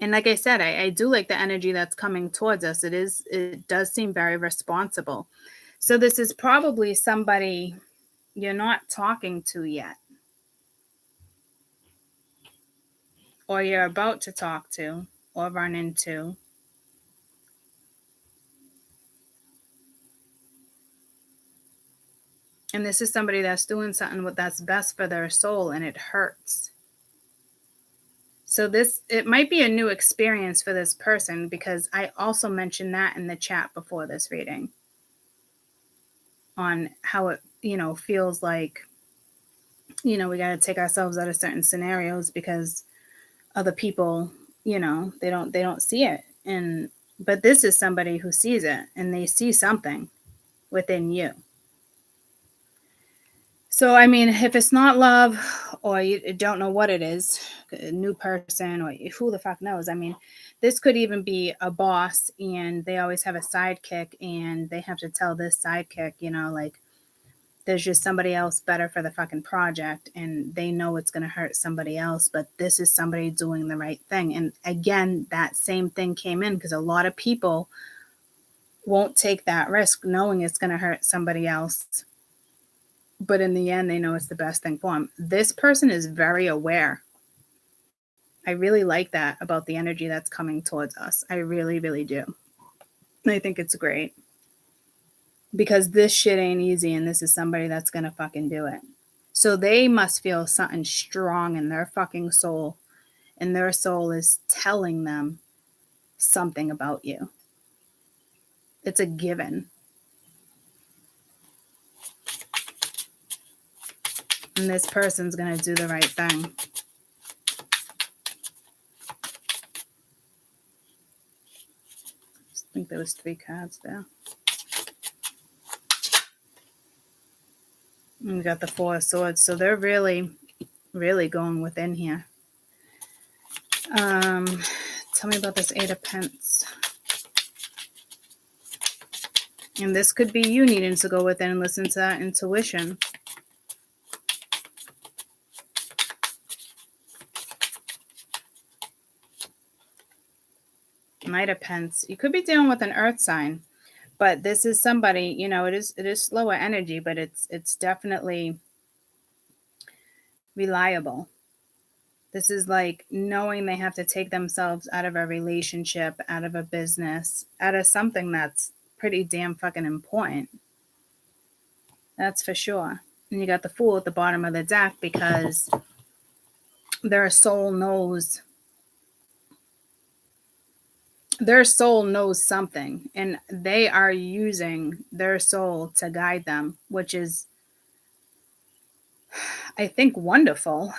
And like I said, I do like the energy that's coming towards us. It does seem very responsible. So this is probably somebody you're not talking to yet, or you're about to talk to or run into. And this is somebody that's doing something that's best for their soul, and it hurts. So it might be a new experience for this person, because I also mentioned that in the chat before this reading on how it, feels like, we got to take ourselves out of certain scenarios because other people, they don't see it. But this is somebody who sees it, and they see something within you. So, I mean, if it's not love, or you don't know what it is, a new person, or who the fuck knows. I mean, this could even be a boss, and they always have a sidekick, and they have to tell this sidekick, like there's just somebody else better for the fucking project, and they know it's going to hurt somebody else, but this is somebody doing the right thing. And again, that same thing came in because a lot of people won't take that risk knowing it's going to hurt somebody else. But in the end, they know it's the best thing for them. This person is very aware. I really like that about the energy that's coming towards us. I really, really do. I think it's great. Because this shit ain't easy, and this is somebody that's going to fucking do it. So they must feel something strong in their fucking soul, and their soul is telling them something about you. It's a given. And this person's going to do the right thing. I think there was 3 cards there. And we got the 4 of Swords. So they're really, really going within here. Tell me about this 8 of Pentacles. And this could be you needing to go within and listen to that intuition. Knight of Pentacles. You could be dealing with an earth sign, but this is somebody, it is slower energy, but it's definitely reliable. This is like knowing they have to take themselves out of a relationship, out of a business, out of something that's pretty damn fucking important. That's for sure. And you got the Fool at the bottom of the deck because their soul knows their soul knows something, and they are using their soul to guide them, which is, I think, wonderful.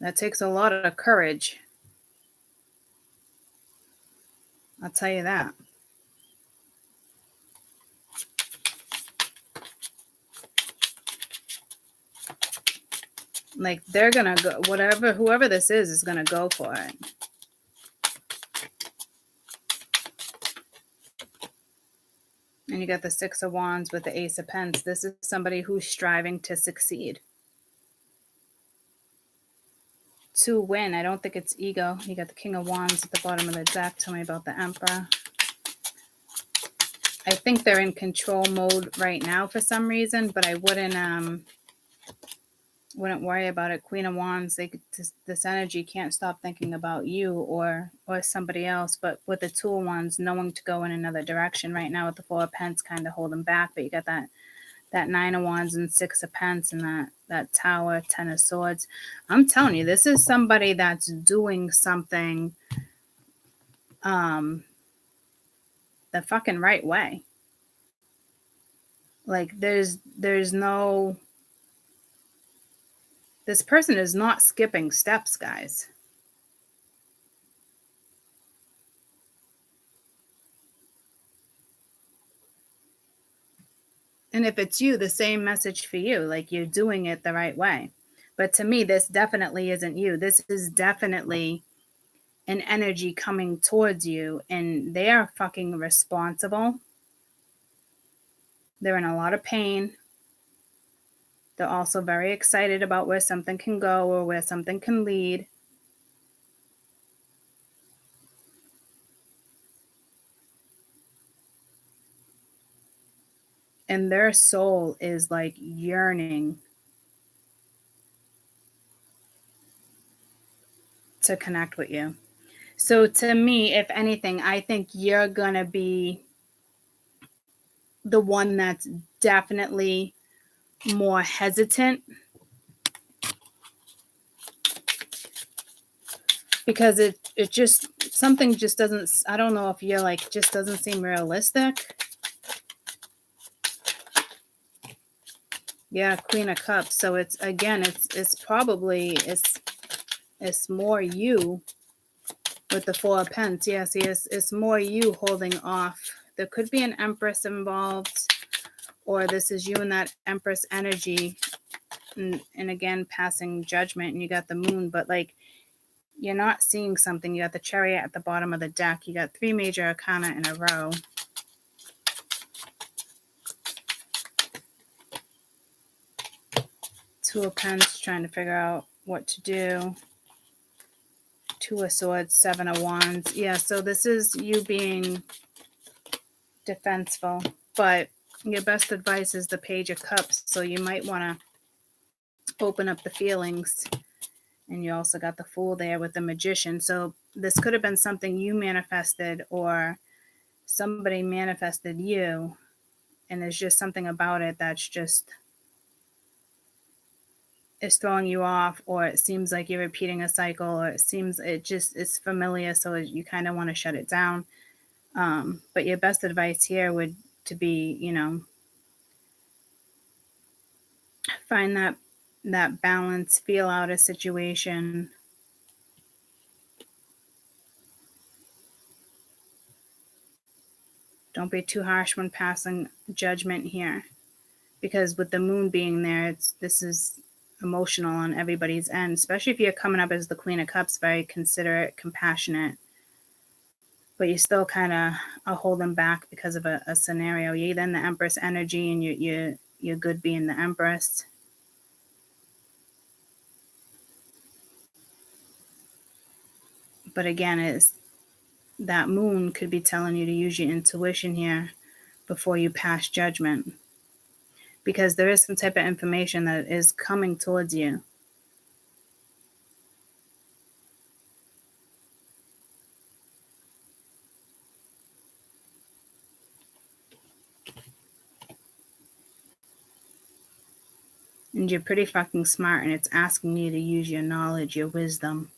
That takes a lot of courage. I'll tell you that. Like, they're gonna go, whoever this is gonna go for it. And you got the Six of Wands with the Ace of Pents. This is somebody who's striving to succeed, to win. I don't think it's ego. You got the King of Wands at the bottom of the deck. Tell me about the Emperor. I think they're in control mode right now for some reason, but I wouldn't worry about it. Queen of Wands, this energy can't stop thinking about you or somebody else. But with the Two of Wands, knowing to go in another direction right now with the Four of Pents kind of holding back. But you got that Nine of Wands and Six of Pents and that Tower, Ten of Swords. I'm telling you, this is somebody that's doing something the fucking right way. Like, there's no... This person is not skipping steps, guys. And if it's you, the same message for you. Like, you're doing it the right way. But to me, this definitely isn't you. This is definitely an energy coming towards you. And they are fucking responsible. They're in a lot of pain. They're also very excited about where something can go or where something can lead. And their soul is like yearning to connect with you. So to me, if anything, I think you're going to be the one that's definitely more hesitant, because it just, something just doesn't, I don't know if you're like, just doesn't seem realistic. Yeah, Queen of Cups. So it's, again, it's probably, it's more you with the Four of Pents. Yeah, see, it's more you holding off. There could be an Empress involved, or this is you and that Empress energy, and again, passing judgment, and you got the Moon, but like, you're not seeing something. You got the Chariot at the bottom of the deck. You got 3 major arcana in a row. Two of Pents, trying to figure out what to do. Two of Swords, Seven of Wands. Yeah, so this is you being defensible, but your best advice is the Page of Cups. So you might want to open up the feelings. And you also got the Fool there with the Magician. So this could have been something you manifested, or somebody manifested you. And there's just something about it that's just, is throwing you off, or it seems like you're repeating a cycle, or it's familiar. So you kind of want to shut it down. But your best advice here would to be, find that balance, feel out a situation. Don't be too harsh when passing judgment here, because with the Moon being there, this is emotional on everybody's end, especially if you're coming up as the Queen of Cups, very considerate, compassionate, but you still kind of are holding back because of a scenario. You're either in the Empress energy, and you're good being the Empress. But again, that Moon could be telling you to use your intuition here before you pass judgment, because there is some type of information that is coming towards you. And you're pretty fucking smart, and it's asking you to use your knowledge, your wisdom.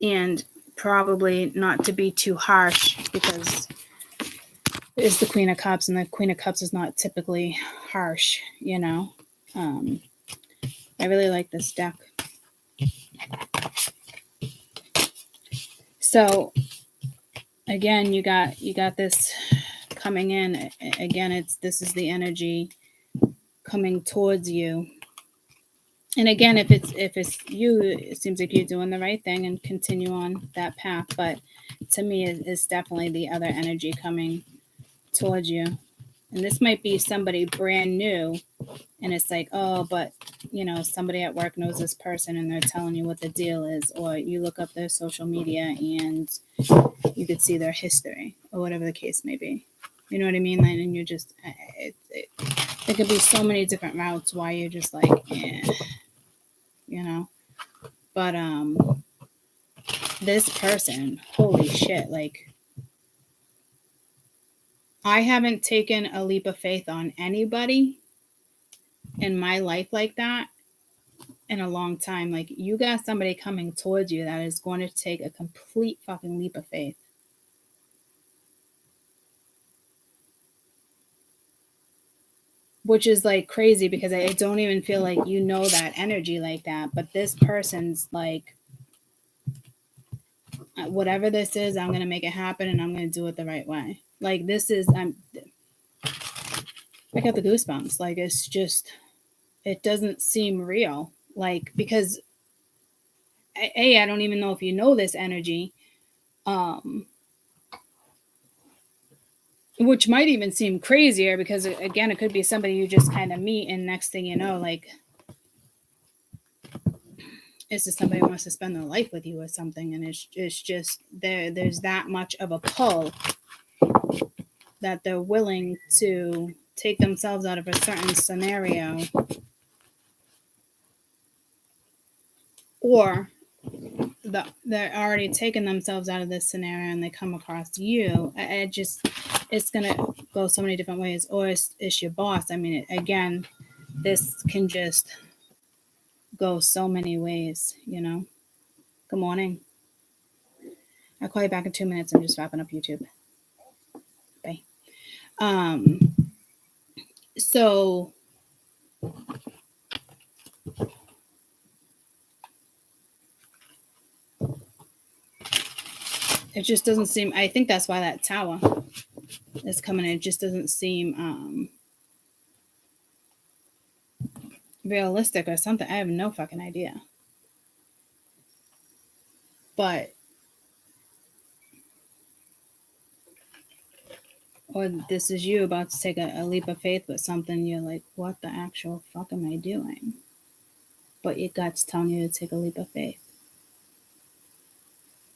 and probably not to be too harsh because it's the Queen of Cups, and the Queen of Cups is not typically harsh, you know. I really like this deck. So again, you got this coming in. Again, this is the energy coming towards you. And again, if it's you, it seems like you're doing the right thing and continue on that path. But to me, it's definitely the other energy coming towards you. And this might be somebody brand new, and it's like, oh, but you know, somebody at work knows this person and they're telling you what the deal is, or you look up their social media and you could see their history or whatever the case may be. You know what I mean? And you're just, there could be so many different routes why you're just like, you know. But this person, holy shit, like, I haven't taken a leap of faith on anybody in my life like that in a long time. Like, you got somebody coming towards you that is going to take a complete fucking leap of faith. Which is like crazy because I don't even feel like you know that energy like that. But this person's like, whatever this is, I'm going to make it happen and I'm going to do it the right way. Like, this is, I got the goosebumps. Like, it's just, it doesn't seem real. Like, because I don't even know if you know this energy, which might even seem crazier because, again, it could be somebody you just kind of meet and next thing you know, like, this is somebody who wants to spend their life with you or something, and it's just there's that much of a pull that they're willing to take themselves out of a certain scenario, or they're already taking themselves out of this scenario and they come across you. It's gonna go so many different ways. Or it's your boss. I mean, again, this can just go so many ways, you know. Good morning. I'll call you back in 2 minutes. I'm just wrapping up YouTube. Bye. So it just doesn't seem, I think that's why that tower is coming in. It just doesn't seem realistic or something. I have no fucking idea. But, or this is you about to take a leap of faith with something. You're like, what the actual fuck am I doing? But your gut's telling you to take a leap of faith.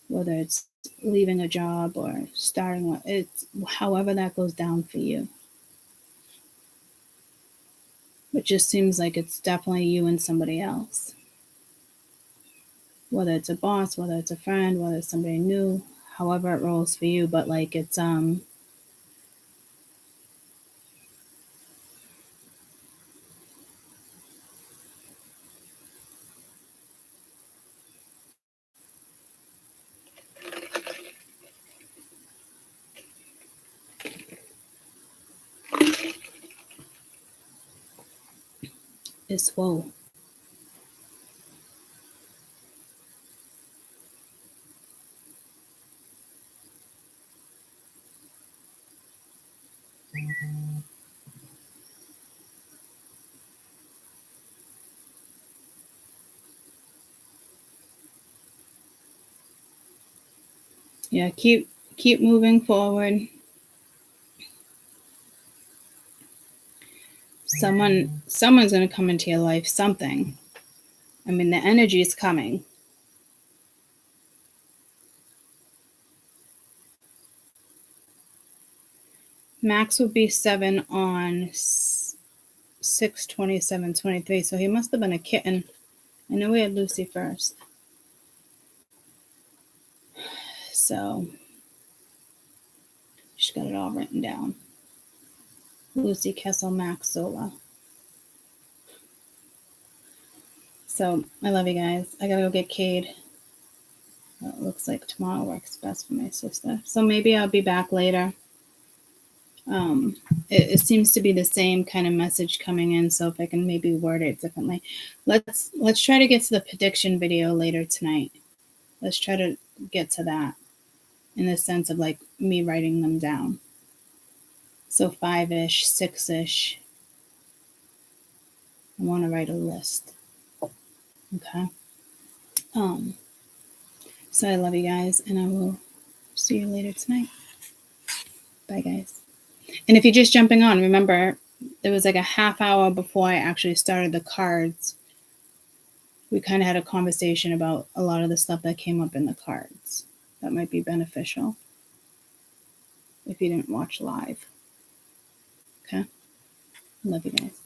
Whether it's leaving a job or starting one, it's however that goes down for you. It just seems like it's definitely you and somebody else. Whether it's a boss, whether it's a friend, whether it's somebody new, however it rolls for you. But like, it's it's whoa. Yeah, keep moving forward. Someone's gonna come into your life. Something. I mean, the energy is coming. Max would be 7 on 6/27/23. So he must have been a kitten. I know we had Lucy first. So she's got it all written down. Lucy, Kessel, Max, Zola. So I love you guys. I gotta go get Cade. It looks like tomorrow works best for my sister. So maybe I'll be back later. It seems to be the same kind of message coming in, so if I can maybe word it differently. Let's try to get to the prediction video later tonight. Let's try to get to that in the sense of like me writing them down. So 5-ish, 6-ish. I want to write a list. Okay. So I love you guys, and I will see you later tonight. Bye, guys. And if you're just jumping on, remember, there was like a half hour before I actually started the cards. We kind of had a conversation about a lot of the stuff that came up in the cards. That might be beneficial if you didn't watch live. Okay? Love you guys.